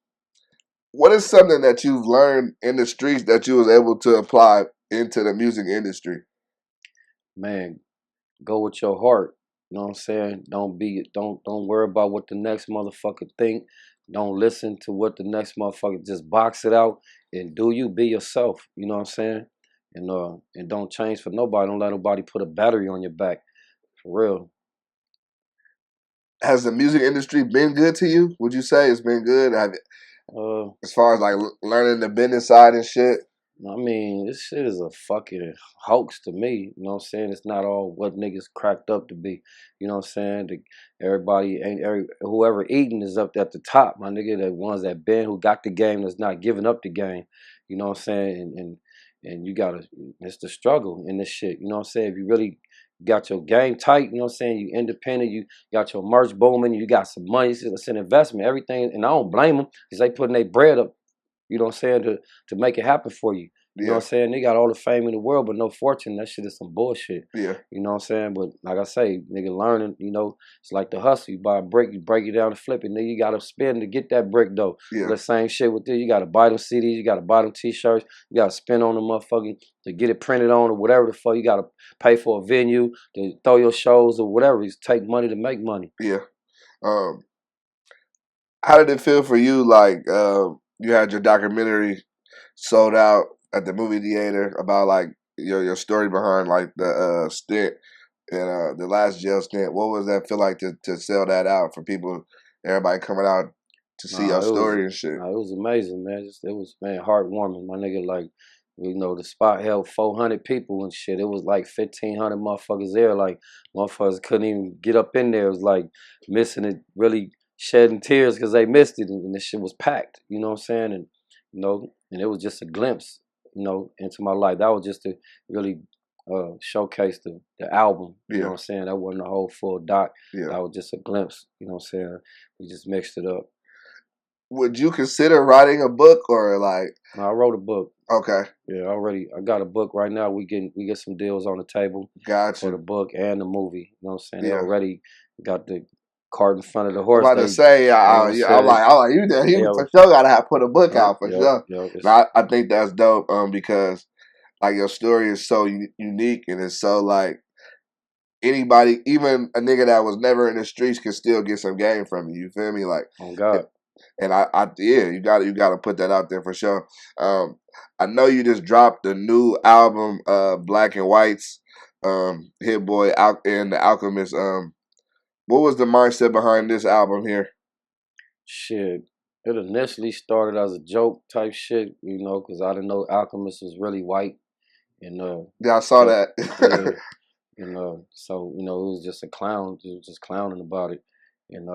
what is something that you've learned in the streets that you was able to apply into the music industry?
Man, go with your heart. You know what I'm saying? Don't worry about what the next motherfucker think. Don't listen to what the next motherfucker just box it out and do you be yourself. You know what I'm saying? And don't change for nobody. Don't let nobody put a battery on your back. For real.
Has the music industry been good to you? Would you say it's been good?
Uh
As far as like learning the business side and shit.
I mean, this shit is a fucking hoax to me. You know what I'm saying? It's not all what niggas cracked up to be. You know what I'm saying? Everybody ain't whoever eating is up at the top, my nigga. The ones that been who got the game that's not giving up the game. You know what I'm saying? And you gotta it's the struggle in this shit. You know what I'm saying? If you really got your game tight, you know what I'm saying? You independent, you got your merch booming, you got some money, it's an investment, everything. And I don't blame them because they putting their bread up, you know what I'm saying, to make it happen for you. You know what
Yeah,
I'm saying? They got all the fame in the world, but no fortune. That shit is some bullshit.
yeah,
You know what I'm saying? But like I say, nigga, learning, you know, it's like the hustle. You buy a brick, you break it down and flip it. Nigga, you gotta spend to get that brick though. So
yeah,
the same shit with this. You gotta buy them CDs, you gotta buy them t-shirts, you gotta spend on the motherfucking to get it printed on or whatever the fuck. You gotta pay for a venue to throw your shows or whatever. It's take money to make money.
yeah. Um, how did it feel for you? Like you had your documentary sold out at the movie theater about like your story behind like the stint and the last jail stint. What was that feel like to sell that out for people, everybody coming out to see your story and shit?
It was amazing, man. It was man heartwarming, my nigga. Like, you know, the spot held 400 people and shit. It was like 1,500 motherfuckers there. Like, motherfuckers couldn't even get up in there. It was like missing it, really shedding tears because they missed it, and the shit was packed. You know what I'm saying? And you know, and it was just a glimpse, you know, into my life. That was just to really showcase the album. You know
Yeah,
what I'm saying? That wasn't a whole full doc.
yeah.
That was just a glimpse. You know what I'm saying? We just mixed it up.
Would you consider writing a book or like
No, I wrote a book.
okay,
Yeah, already. I got a book right now. We get some deals on the table
got
for the
you.
book and the movie. You know what I'm saying? They
Yeah.
already got the cart in front of the
I'm
horse.
about to
They,
say,
you know what I'm
yeah,
saying?
I'm like, you there? He
They
for
already,
sure gotta have put a book
yep,
out for
yep,
sure.
yep.
No, I think that's dope. Because like your story is so unique and it's so like anybody, even a nigga that was never in the streets, can still get some game from you. You feel me? Like,
On God.
and yeah, you gotta put that out there for sure. I know you just dropped the new album, Black and Whites, Hit Boy out and the Alchemist. What was the mindset behind this album here?
Shit. It initially started as a joke type shit, you know, because I didn't know Alchemist was really white. And
Yeah, I saw
so,
that.
yeah. And so, you know, it was just a clown. It was just clowning about it. And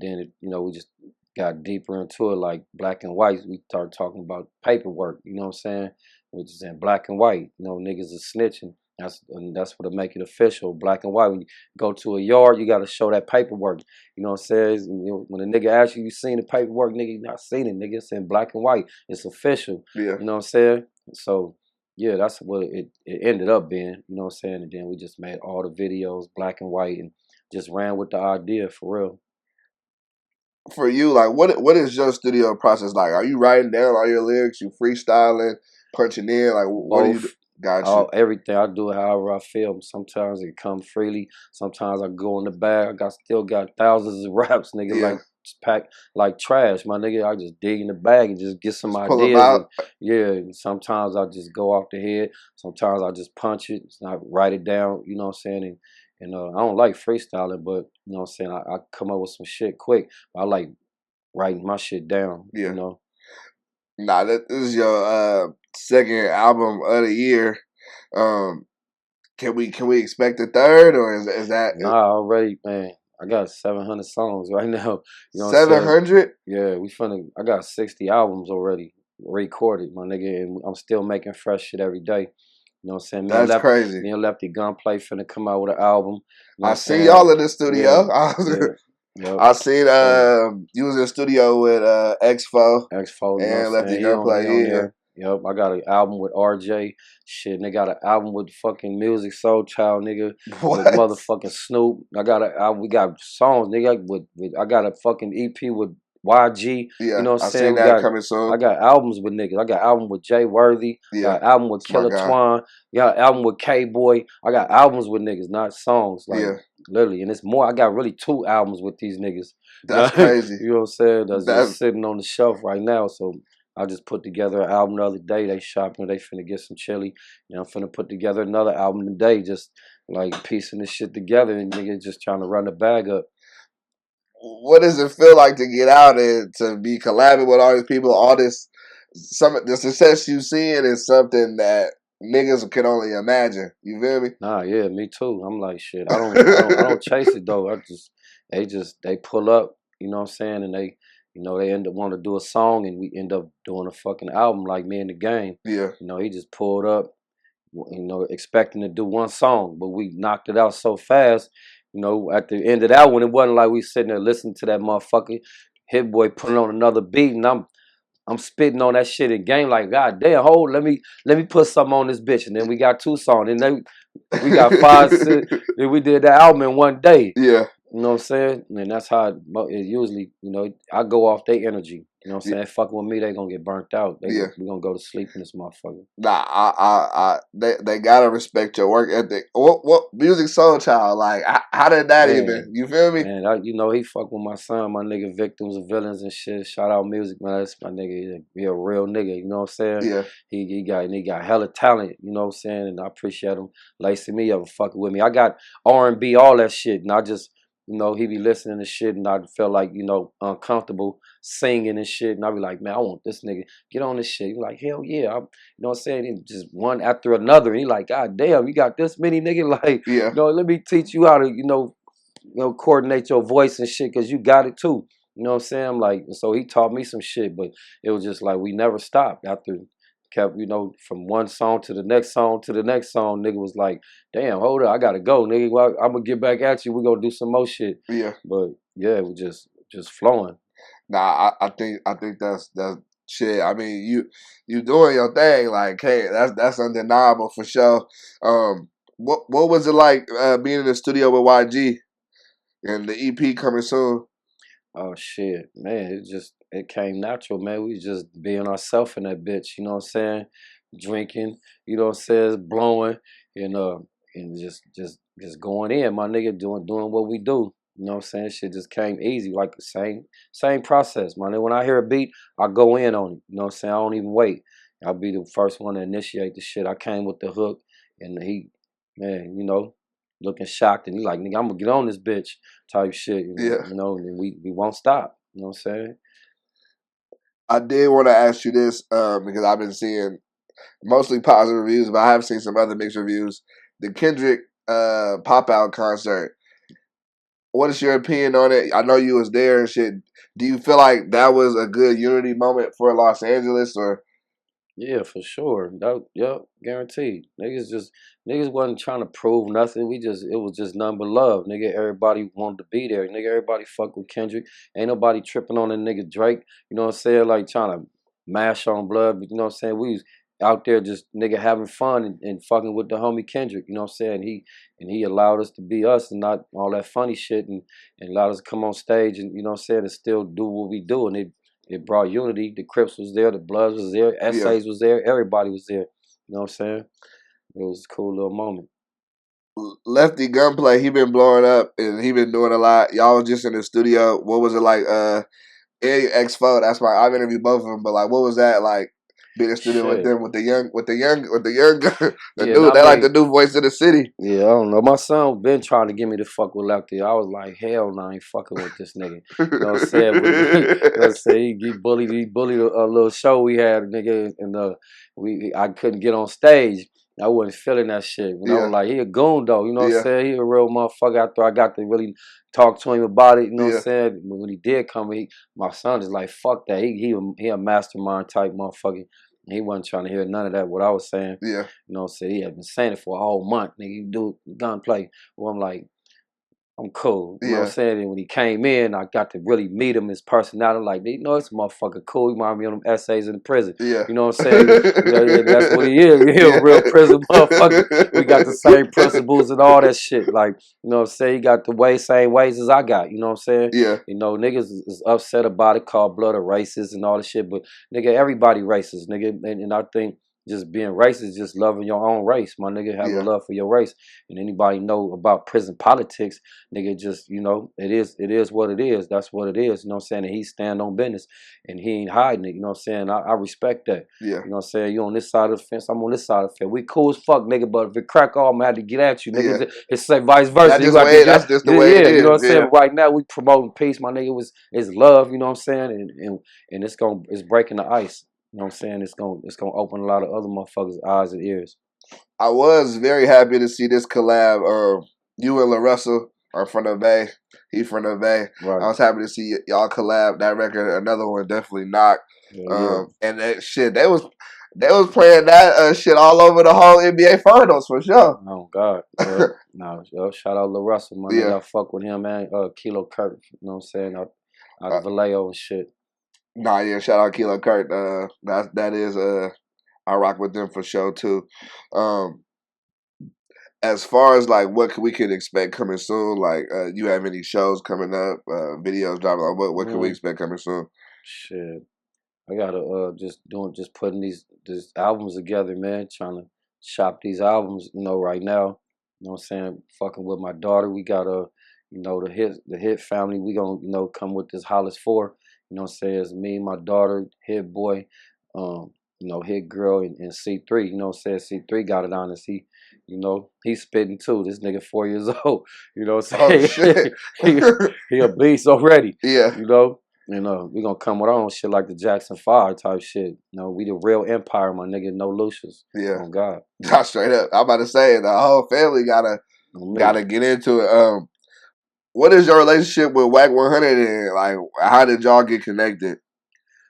then, you know, we just got deeper into it, like black and white. We started talking about paperwork. You know what I'm saying? Which is in black and white. You know, niggas are snitching. That's what make it official, black and white. When you go to a yard, you got to show that paperwork. You know what I'm saying? You know, when a nigga asks you, you seen the paperwork, nigga, you not seen it, nigga. It's in black and white. It's official.
Yeah.
You know what I'm saying? So yeah, that's what it ended up being. You know what I'm saying? And then we just made all the videos black and white and just ran with the idea for real.
For you, like, what is your studio process like? Are you writing down all your lyrics? You freestyling, punching in? Like, what do you do?
Both.
Gotcha.
Everything I do it however I feel. Sometimes it comes freely. Sometimes I go in the bag. Still got thousands of raps, nigga,
Yeah.
like packed like trash, my nigga. I just dig in the bag and just get some
Just pull them
ideas. And
out.
yeah, and sometimes I just go off the head. Sometimes I just punch it. I write it down. You know what I'm saying? And I don't like freestyling, but you know what I'm saying. I come up with some shit quick. I like writing my shit down.
Yeah.
You know.
Nah, this is your second album of the year. Can we expect a third, or is that
Nah, already, man. I got 700 songs right now. You know what I'm
700?
Yeah, I got 60 albums already recorded, my nigga, and I'm still making fresh shit every day. You know what I'm saying?
That's crazy.
Me and Lefty Gunplay finna come out with an album. You know
I
what I'm
seen
saying?
y'all in the
Yeah,
studio.
yeah, yep.
I seen
So
you was in the studio with Expo
X4, you know what
and
I'm
Lefty
saying? He
Gunplay.
on
Yeah.
there. Yep, I got an album with RJ. Shit, and they got an album with fucking music, Soulchild, nigga, with
What?
motherfucking Snoop. I got we got songs, nigga, I got a fucking EP with YG. You
Yeah,
know what I'm
I
saying?
seen that coming
I
soon.
got albums with niggas. I got album with Jay Worthy.
Yeah,
Got album with
it's my
Killer
guy.
Twine. Got album with K Boy. I got albums with niggas, not songs. Like
Yeah,
literally, and it's more. I got really 2 albums with these niggas.
that's crazy.
You know what I'm saying? That's
That
just sitting on the shelf right now. So I just put together an album the other day. They shopping. They finna get some chili. And I'm finna put together another album today. Just like piecing this shit together and nigga just trying to run the bag up.
what does it feel like to get out and to be collabing with all these people? All this, some the success you seeing is something that niggas can only imagine. You feel me?
Nah, yeah, me too. I'm like shit. I don't chase it though. They pull up. You know what I'm saying? And they end up want to do a song and we end up doing a fucking album like me in the game.
Yeah,
You know, he just pulled up. You know, expecting to do one song, but we knocked it out so fast. You know, at the end of that one, it wasn't like we sitting there listening to that motherfucker Hit Boy putting on another beat, and I'm spitting on that shit in game like, God damn, hold, let me put something on this bitch, and then we got 2 songs, and then we got 5, 6, then we did that album in one day.
yeah.
You know what I'm saying? And that's how it usually, you know, I go off their energy. You know what I'm saying? Fucking with me, they gonna get burnt out. We gonna go to sleep in this motherfucker.
Nah, they gotta respect your work ethic. What music soul child like? How did that even?
Man,
You feel me?
man, you know, he fuck with my son, my nigga, victims and villains and shit. Shout out music, man. That's my nigga. He a real nigga, you know what I'm saying?
Yeah,
He got hella talent, you know what I'm saying? And I appreciate him lacing me up and fucking with me. I got R&B, all that shit, and I just, you know, he be listening to shit, and I felt like, you know, uncomfortable singing and shit, and I be like, man, I want this nigga get on this shit. He like, hell yeah, you know what I'm saying? And just one after another, and he like, God damn, you got this many nigga, like,
yeah.
you know, let me teach you how to, you know, coordinate your voice and shit, cause you got it too. You know what I'm saying? Like, so he taught me some shit, but it was just like we never stopped after. Kept, you know, from one song to the next song to the next song. Nigga was like, damn, hold up, I gotta go, nigga. Well, I'm gonna get back at you. We gonna do some more shit.
Yeah.
But yeah, it was just flowing.
Nah, I think that's shit. I mean, you doing your thing. Like, hey, that's undeniable for sure. What was it like being in the studio with YG and the EP coming soon?
Oh shit, man, it came natural, man. We just being ourselves in that bitch, you know what I'm saying? Drinking, you know what I'm saying, blowing and and just going in, my nigga, doing what we do. You know what I'm saying? Shit just came easy, like the same process, my nigga. When I hear a beat, I go in on it. You know what I'm saying? I don't even wait. I'll be the first one to initiate the shit. I came with the hook and man, you know, looking shocked and he like, nigga, I'm gonna get on this bitch type shit,
Yeah.
you know, and we won't stop. You know what I'm saying?
I did want to ask you this because I've been seeing mostly positive reviews, but I have seen some other mixed reviews. The Kendrick Pop Out concert. what is your opinion on it? I know you was there and shit. Do you feel like that was a good unity moment for Los Angeles, or?
Yeah, for sure. Yep, guaranteed. Niggas wasn't trying to prove nothing. It was just nothing but love. Nigga, everybody wanted to be there. Nigga, everybody fuck with Kendrick. Ain't nobody tripping on a nigga Drake. You know what I'm saying? Like trying to mash on blood. But you know what I'm saying? We was out there just nigga having fun and fucking with the homie Kendrick. You know what I'm saying? He allowed us to be us and not all that funny shit and allowed us to come on stage and you know what I'm saying and still do what we do. And it brought unity. The Crips was there, the Bloods was there, Essays was there, everybody was there. You know what I'm saying? It was a cool little moment.
Lefty Gunplay, he been blowing up and he been doing a lot. Y'all was just in the studio. What was it like? X4. That's why I've interviewed both of them. But like, what was that like? Being in the studio with
Shit.
them, with the young, the
Yeah,
new. They like the new voice of the city.
Yeah, I don't know. My son been trying to get me to fuck with Lefty. I was like, hell no, I ain't fucking with this nigga. You know what I'm saying? You know what I'm saying? He bullied a little show we had, nigga, and I couldn't get on stage. I wasn't feeling that shit. And I was like, he a goon though, you know what I'm saying? He a real motherfucker after I got to really talk to him about it, you know what I'm saying? When he did come, my son is like, fuck that. He a mastermind type motherfucker. He wasn't trying to hear none of that, what I was saying.
Yeah.
You know what I'm saying? He had been saying it for a whole month. Nigga, you do gunplay. Well, I'm like, I'm cool. You know what I'm saying? And when he came in, I got to really meet him, his personality. Like, you know, this motherfucker cool. He reminded me of them essays in the prison.
Yeah.
You know what I'm saying? And that's what he is. He a real prison motherfucker. We got the same principles and all that shit. Like, you know what I'm saying? He got the same ways as I got. You know what I'm saying?
Yeah.
You know, niggas is upset about it, called blood of racist and all this shit. But, nigga, everybody racist, nigga. And I think just being racist, just loving your own race, my nigga. Have a love for your race. And anybody know about prison politics, nigga, just, you know, it is what it is. That's what it is. You know what I'm saying? And he stand on business and he ain't hiding it. You know what I'm saying? I respect that.
Yeah.
You know what I'm saying? You on this side of the fence, I'm on this side of the fence. We cool as fuck, nigga, but if it crack off, I'm gonna have to get at you, nigga.
Yeah.
It's like vice versa.
That's just the way it is.
You know what I'm saying? Right now we promoting peace, my nigga. It's love, you know what I'm saying? And it's breaking the ice. You know what I'm saying? It's gonna open a lot of other motherfuckers' eyes and ears.
I was very happy to see this collab. You and LaRussell are from the Bay. He from the Bay.
Right.
I was happy to see y'all collab that record. Another one definitely knocked. And that shit, they was playing that shit all over the whole NBA Finals for sure.
Oh God. Shout out LaRussell, man. Nigga, I fuck with him, man. Kilo Kurt, you know what I'm saying? Out of Vallejo and shit.
Nah, yeah, shout out Kilo Kurt. That is I rock with them for sure too. As far as like what we could expect coming soon, like you have any shows coming up, videos dropping, like what can we expect coming soon?
Shit. I gotta just putting these albums together, man. Trying to shop these albums, you know, right now. You know what I'm saying? Fucking with my daughter. We got you know, the hit family. We gonna, you know, come with this Hollis 4. You know what I'm saying? It's me, my daughter, Hit Boy, you know, Hit Girl and C3. You know what I'm saying? C3 got it on us. You know, he's spitting too. This nigga 4 years old. You know what I'm saying?
Oh shit.
he a beast already.
Yeah.
You know? And we gonna come with our own shit like the Jackson 5 type shit. You know, we the real empire, my nigga, no Lucius.
Yeah.
Oh God.
Yeah. Straight up. I'm about to say the whole family gotta get into it. What is your relationship with Wack 100 and like how did y'all get connected?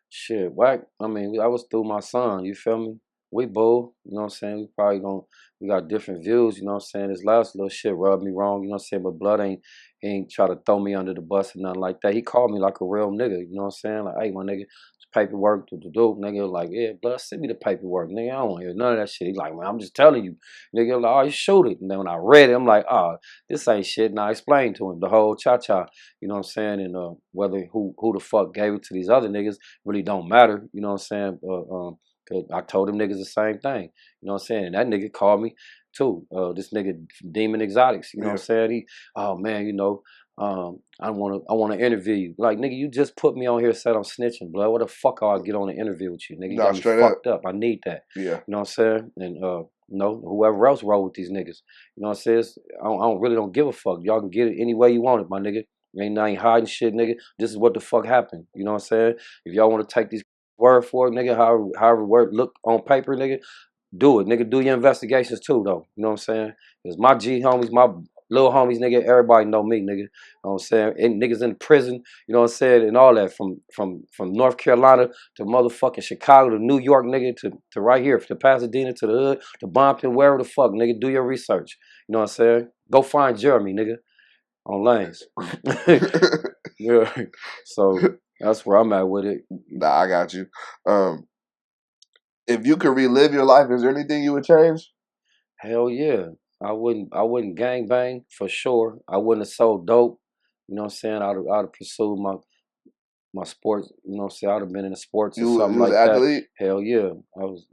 Shit, Wack. I mean, I was through my son, you feel me? We both, you know what I'm saying? We got different views, you know what I'm saying? This last little shit rubbed me wrong, you know what I'm saying? But Blood ain't try to throw me under the bus or nothing like that. He called me like a real nigga, you know what I'm saying? Like, hey, my nigga, it's paperwork to do. Nigga, like, yeah, Blood, send me the paperwork. Nigga, I don't want to hear none of that shit. He like, man, I'm just telling you. Nigga, like, oh, you shoot it. And then when I read it, I'm like, oh, this ain't shit. And I explained to him the whole cha-cha, you know what I'm saying? And whether who the fuck gave it to these other niggas really don't matter, you know what I'm saying? I told them niggas the same thing, you know what I'm saying? And that nigga called me too. This nigga Demon Exotics, you know what I'm saying? Oh man, you know, I wanna interview you. Like, nigga, you just put me on here, said I'm snitching, blood. What the fuck I'll get on an interview with you, nigga? You got me fucked up. I need that.
Yeah.
You know what I'm saying? And you know, whoever else roll with these niggas. You know what I'm saying? I really don't give a fuck. Y'all can get it any way you want it, my nigga. I ain't hiding shit, nigga. This is what the fuck happened. You know what I'm saying? If y'all want to take these word for it, nigga, however word look on paper, nigga, do it. Nigga, do your investigations too, though. You know what I'm saying? Because my G homies, little homies, nigga. Everybody know me, nigga. You know what I'm saying? And niggas in prison, you know what I'm saying, and all that from North Carolina to motherfucking Chicago to New York, nigga, to right here, to Pasadena, to the hood, to Bompton, wherever the fuck, nigga. Do your research. You know what I'm saying? Go find Jeremy, nigga, on Lanes. Yeah. So that's where I'm at with it.
Nah, I got you. If you could relive your life, is there anything you would change?
Hell yeah. I wouldn't gang bang for sure. I wouldn't have sold dope. You know what I'm saying? I'd have pursued my sports, you know what I'm saying? I'd have been in the sports or something
You was
like
an
that.
athlete?
Hell yeah. I was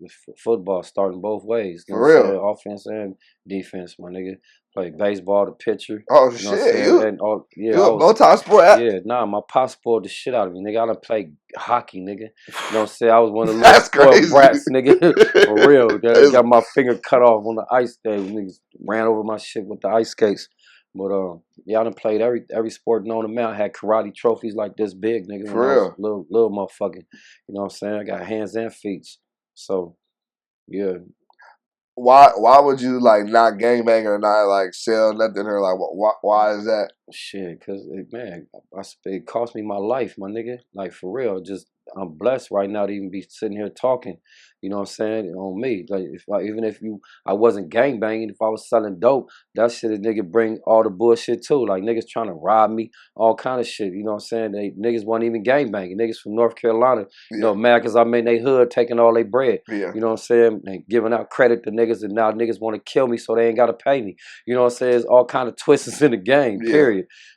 football starting both ways. You know
For
what I'm
real?
saying? Offense and defense, my nigga. Played baseball, the pitcher.
Oh
You know what I'm
shit,
saying? And all, yeah,
you
I
a
was
multi-sport.
yeah, nah, my pop spoiled the shit out of me, nigga. I done played hockey, nigga. You know what I'm saying? I was one of the little
That's
spoiled
crazy.
brats, nigga. For real.
It's-
Got my finger cut off on the ice day. Niggas ran over my shit with the ice skates. But yeah, I done played every sport known to man. I had karate trophies like this big, nigga, when
For
I was
real.
little motherfucking. You know what I'm saying? I got hands and feet. So yeah.
Why would you like not gangbang or not like sell nothing or like why is that?
Shit, cause man, it cost me my life, my nigga. Like for real, just I'm blessed right now to even be sitting here talking. You know what I'm saying? On me, like even if I wasn't gang banging, if I was selling dope, that shit a nigga bring all the bullshit too. Like niggas trying to rob me, all kind of shit. You know what I'm saying? Niggas wasn't even gang banging. Niggas from North Carolina, you know, mad cause I made they hood taking all their bread.
Yeah.
You know what I'm saying? And giving out credit to niggas, and now niggas want to kill me so they ain't gotta pay me. You know what I'm saying? It's all kind of twists in the game.
Yeah.
Period.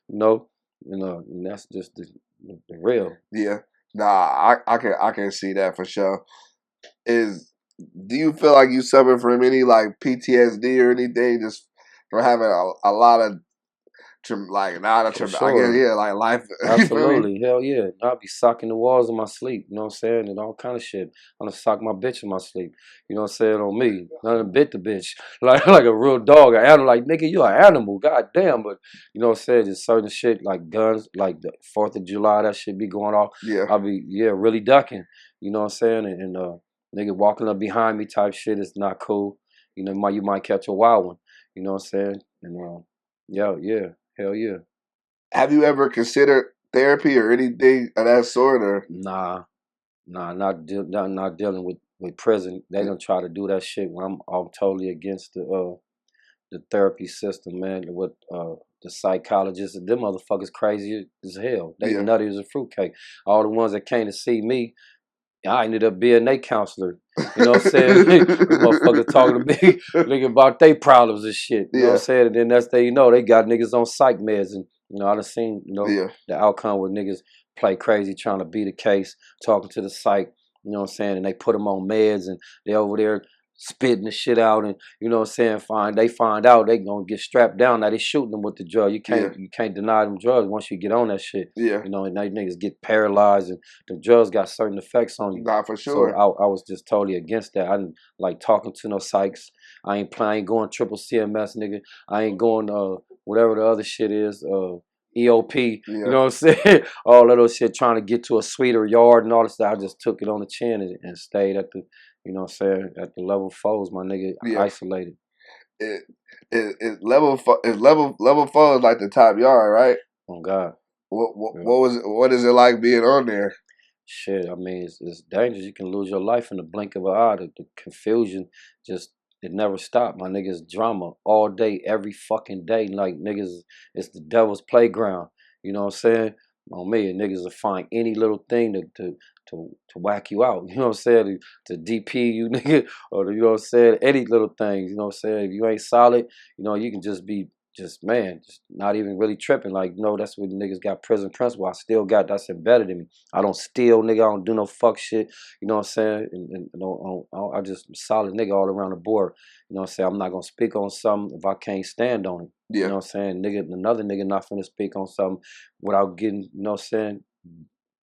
And that's just the real.
Yeah. Nah, I can see that for sure. Do you feel like you suffer from any like PTSD or anything just from having a lot of like not a
For
I guess
sure.
yeah, like life. You feel me?
Absolutely. Hell yeah. I'll be socking the walls in my sleep. You know what I'm saying? And all kind of shit. I'm gonna sock my bitch in my sleep. You know what I'm saying? On me. Nothing bit the bitch. Like a real dog. An animal. Like, nigga, you an animal. God damn. But, you know what I'm saying? Just certain shit like guns, like the 4th of July, that shit be going off.
Yeah.
I'll be, really ducking. You know what I'm saying? And nigga walking up behind me type shit is not cool. You know, you might catch a wild one. You know what I'm saying? And yeah. Hell yeah.
Have you ever considered therapy or anything of that sort or
Nah, not dealing with prison. They don't try to do that shit when I'm totally against the therapy system, man. With the psychologists, them motherfuckers crazy as hell. They
yeah.
nutty as a fruitcake. All the ones that came to see me, I ended up being their counselor. You know what I'm saying? The motherfuckers talking to me nigga about their problems and shit. You know what I'm saying? And then that's they they got niggas on psych meds, and I done seen the outcome where niggas play crazy trying to beat a case, talking to the psych. You know what I'm saying? And they put them on meds, and they over there spitting the shit out, and you know what I'm saying? They find out they gonna get strapped down. Now they shooting them with the drug. You can't deny them drugs once you get on that shit.
Yeah.
You know, and they niggas get paralyzed, and the drugs got certain effects on you.
Nah, for sure.
So I was just totally against that. I didn't like talking to no psychs. I ain't going triple CMS, nigga. I ain't going whatever the other shit is, EOP.
Yeah.
You know what I'm saying? All of those shit trying to get to a sweeter yard and all this stuff. I just took it on the chin and stayed at the, you know what I'm saying, at the level foes, my nigga, isolated.
Level 4 is like the top yard, right?
Oh God.
What is it like being on there?
Shit, I mean, it's dangerous. You can lose your life in the blink of an eye. The confusion just, it never stopped. My niggas drama all day, every fucking day. Like niggas, it's the devil's playground. You know what I'm saying? On me, and niggas will find any little thing to whack you out. You know what I'm saying? To DP you, nigga, or you know what I'm saying? Any little things. You know what I'm saying? If you ain't solid, you can just be just not even really tripping. Like, that's what niggas got prison principle. I still got that's embedded in me. I don't steal, nigga. I don't do no fuck shit. You know what I'm saying? And I just solid nigga all around the board. You know what I'm saying? I'm not gonna speak on something if I can't stand on it.
Yeah.
You know what I'm saying? Another nigga not finna speak on something without getting, you know what I'm saying,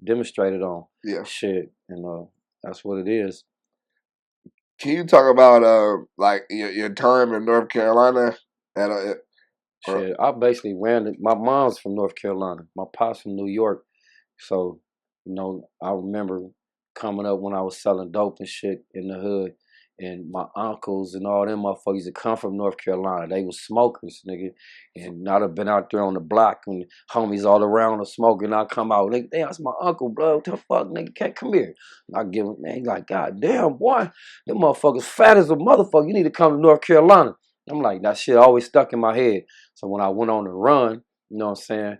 demonstrated on.
Yeah.
Shit. And that's what it is.
Can you talk about like your time in North Carolina?
Shit, I basically ran it. My mom's from North Carolina. My pop's from New York. So, I remember coming up when I was selling dope and shit in the hood. and my uncles and all them motherfuckers that come from North Carolina, they was smokers, nigga. And I'd have been out there on the block and homies all around the smoking. And I come out, nigga, damn, that's my uncle, bro. What the fuck, nigga, can't come here. And I give him, man, he like, God damn, boy, them motherfuckers fat as a motherfucker. You need to come to North Carolina. I'm like, that shit always stuck in my head. So when I went on the run, you know what I'm saying?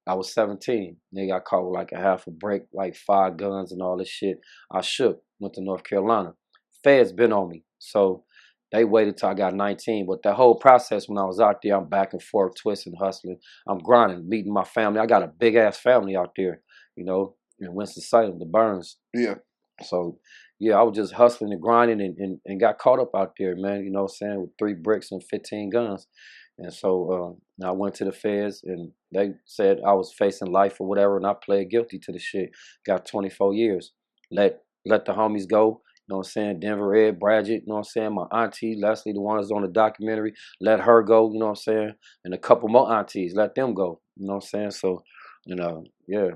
I was 17. Nigga, I caught like a half a brick, like 5 guns and all this shit. I shook, went to North Carolina. Feds been on me. So they waited till I got 19. But that whole process when I was out there, I'm back and forth, twisting, hustling. I'm grinding, meeting my family. I got a big ass family out there, you know, in Winston-Salem, the Burns.
Yeah.
So yeah, I was just hustling and grinding and got caught up out there, man, you know what I'm saying, with 3 bricks and 15 guns. And so I went to the feds and they said I was facing life or whatever, and I pled guilty to the shit. Got 24 years. Let the homies go. You know what I'm saying? Denver Ed, Bradgett, you know what I'm saying? My auntie, Leslie, the one that's on the documentary, let her go, you know what I'm saying? And a couple more aunties, let them go. You know what I'm saying? So, you know, yeah.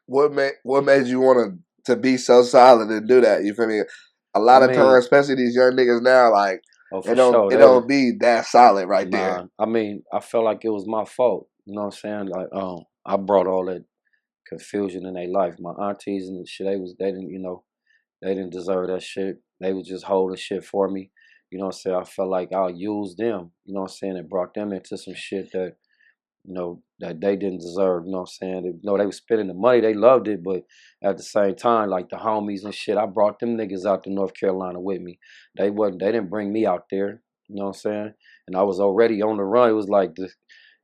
What made you want to be so solid and do that? You feel me? A lot of times, especially these young niggas now, like it don't be that solid right there.
I mean, I felt like it was my fault. You know what I'm saying? Like, I brought all that confusion in their life. My aunties and shit, they didn't deserve that shit. They was just holding shit for me. You know what I'm saying? I felt like I used them, you know what I'm saying, and brought them into some shit that, you know, that they didn't deserve, you know what I'm saying? You know, they was spending the money, they loved it, but at the same time, like the homies and shit, I brought them niggas out to North Carolina with me. They didn't bring me out there, you know what I'm saying? And I was already on the run. It was like the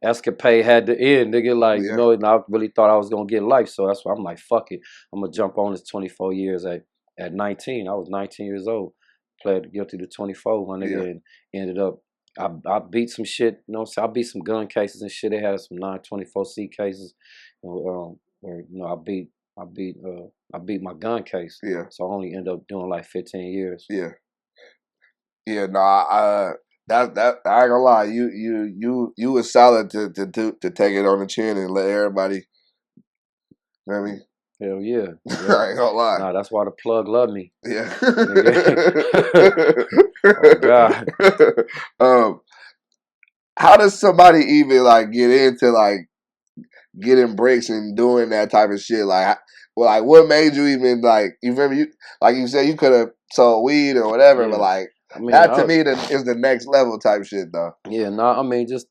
escapade had to end, nigga, like, you know, and I really thought I was gonna get life, so that's why I'm like, fuck it. I'm gonna jump on this 24 years at 19. I was 19 years old, pled guilty to 24, my nigga, and ended up I beat some shit, you know. So I beat some gun cases and shit. They had some 924C cases, where you know I beat my gun case.
Yeah.
So I only ended up doing like 15 years.
Yeah. Yeah. No, that I ain't gonna lie. You was solid to take it on the chin and let everybody. You know what I mean?
Hell yeah.
I ain't gonna lie.
Nah, that's why the plug loved me.
Yeah.
Oh God.
How does somebody even like get into like getting breaks and doing that type of shit? Like, well, like what made you even like? You remember you like you said you could have sold weed or whatever, but like I mean, that to me is the next level type shit though.
Yeah, no, I mean just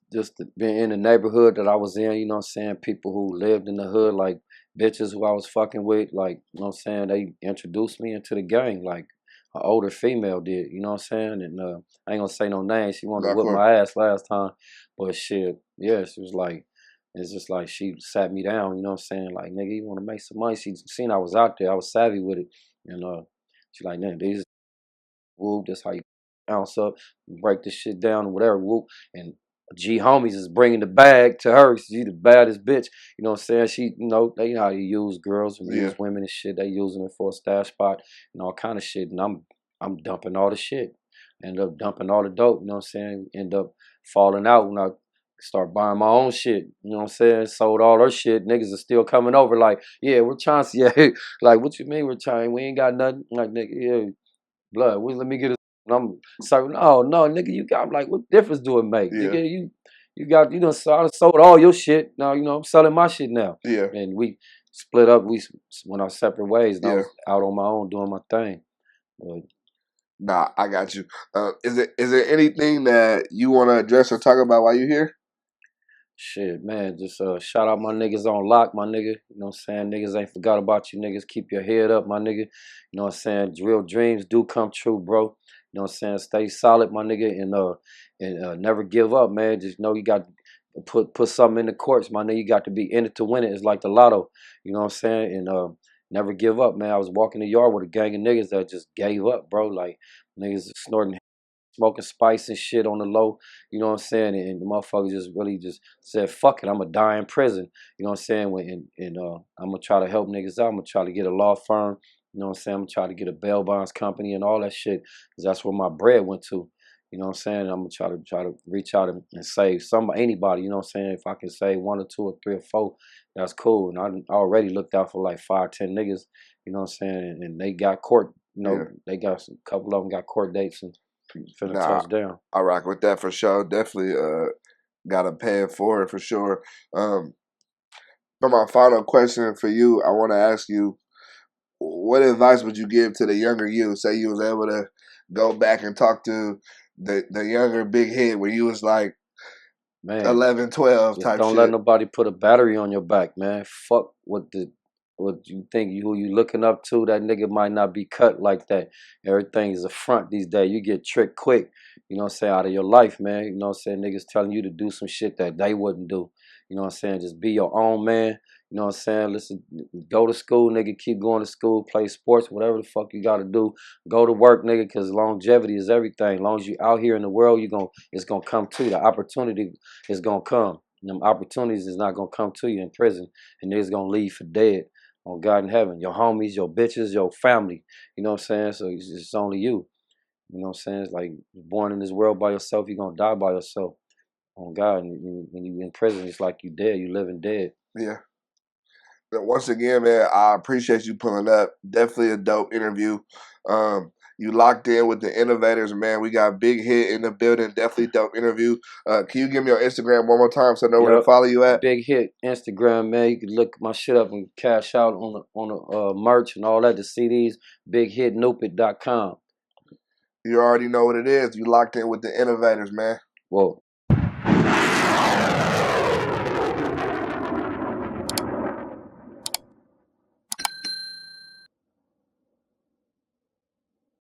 being in the neighborhood that I was in, you know what I'm saying? People who lived in the hood, like bitches who I was fucking with, like, you know what I'm saying? They introduced me into the gang, like an older female did, you know what I'm saying? And I ain't gonna say no names. She wanted to whip my ass last time, but shit, yeah, she was like, it's just like she sat me down, you know what I'm saying? Like, nigga, you want to make some money? She seen I was out there, I was savvy with it, and she like, man, these whoop, that's how you bounce up, break this shit down, or whatever, whoop. And G homies is bringing the bag to her. She the baddest bitch. You know what I'm saying? She, you know, they know how you use girls and use women and shit. They using it for a stash spot and all kind of shit. And I'm dumping all the shit. End up dumping all the dope, you know what I'm saying? End up falling out when I start buying my own shit. You know what I'm saying? Sold all her shit. Niggas are still coming over like, yeah, we're trying to, yeah. Like, what you mean we're trying? We ain't got nothing. Like, nigga, yeah, blood. Let me get a. I'm sorry. No, nigga, you got. I'm like, what difference do it make?
Yeah.
Nigga, you got. You know, sold all your shit. Now you know I'm selling my shit now.
Yeah.
And we split up. We went our separate ways. And I was out on my own doing my thing. But,
nah, I got you. Is there anything that you want to address or talk about while you're here?
Shit, man, just shout out my niggas on lock, my nigga. You know what I'm saying? Niggas ain't forgot about you niggas. Keep your head up, my nigga. You know what I'm saying? Real dreams do come true, bro. You know what I'm saying? Stay solid, my nigga, and never give up, man. Just know you got to put something in the courts, my nigga. You got to be in it to win it. It's like the lotto. You know what I'm saying? And never give up, man. I was walking the yard with a gang of niggas that just gave up, bro. Like niggas snorting, smoking spice and shit on the low, you know what I'm saying? And the motherfucker just really just said, fuck it, I'm gonna die in prison. You know what I'm saying? And I'm gonna try to help niggas out. I'm gonna try to get a law firm. You know what I'm saying? I'm gonna try to get a bail bonds company and all that shit. Cause that's where my bread went to. You know what I'm saying? I'm gonna try to reach out and save anybody, you know what I'm saying? If I can save 1 or 2 or 3 or 4, that's cool. And I already looked out for like 5, 10 niggas, you know what I'm saying? And they got court You know, they got a couple of them got court dates and finna
Nah,
touch down.
I rock with that for sure. Definitely gotta pay it forward for sure. For my final question for you, I want to ask you, what advice would you give to the younger you? Say you was able to go back and talk to the younger big head when you was like
Man,
11, 12
just
type
don't let
shit.
nobody put a battery on your back, man. Fuck what you think, who you looking up to. That nigga might not be cut like that. Everything is a front these days. You get tricked quick, you know what I'm saying, out of your life, man. You know what I'm saying? Niggas telling you to do some shit that they wouldn't do. You know what I'm saying? Just be your own man. You know what I'm saying? Listen, go to school, nigga. Keep going to school, play sports, whatever the fuck you gotta do. Go to work, nigga, because longevity is everything. As long as you out here in the world, it's gonna come to you. The opportunity is gonna come. And them opportunities is not gonna come to you in prison, and niggas gonna leave for dead on God in heaven. Your homies, your bitches, your family. You know what I'm saying? So it's only you. You know what I'm saying? It's like born in this world by yourself, you're gonna die by yourself. On God, and when you in prison, it's like you dead. You living dead.
Yeah. Once again, man, I appreciate you pulling up. Definitely a dope interview. You locked in with the innovators, man. We got Big Hit in the building. Definitely dope interview. Can you give me your Instagram one more time so I know where to
Yep.
follow you at?
Big Hit Instagram, man. You can look my shit up and cash out on the merch and all that. The CDs. BigHitNupid.com.
You already know what it is. You locked in with the innovators, man.
Whoa.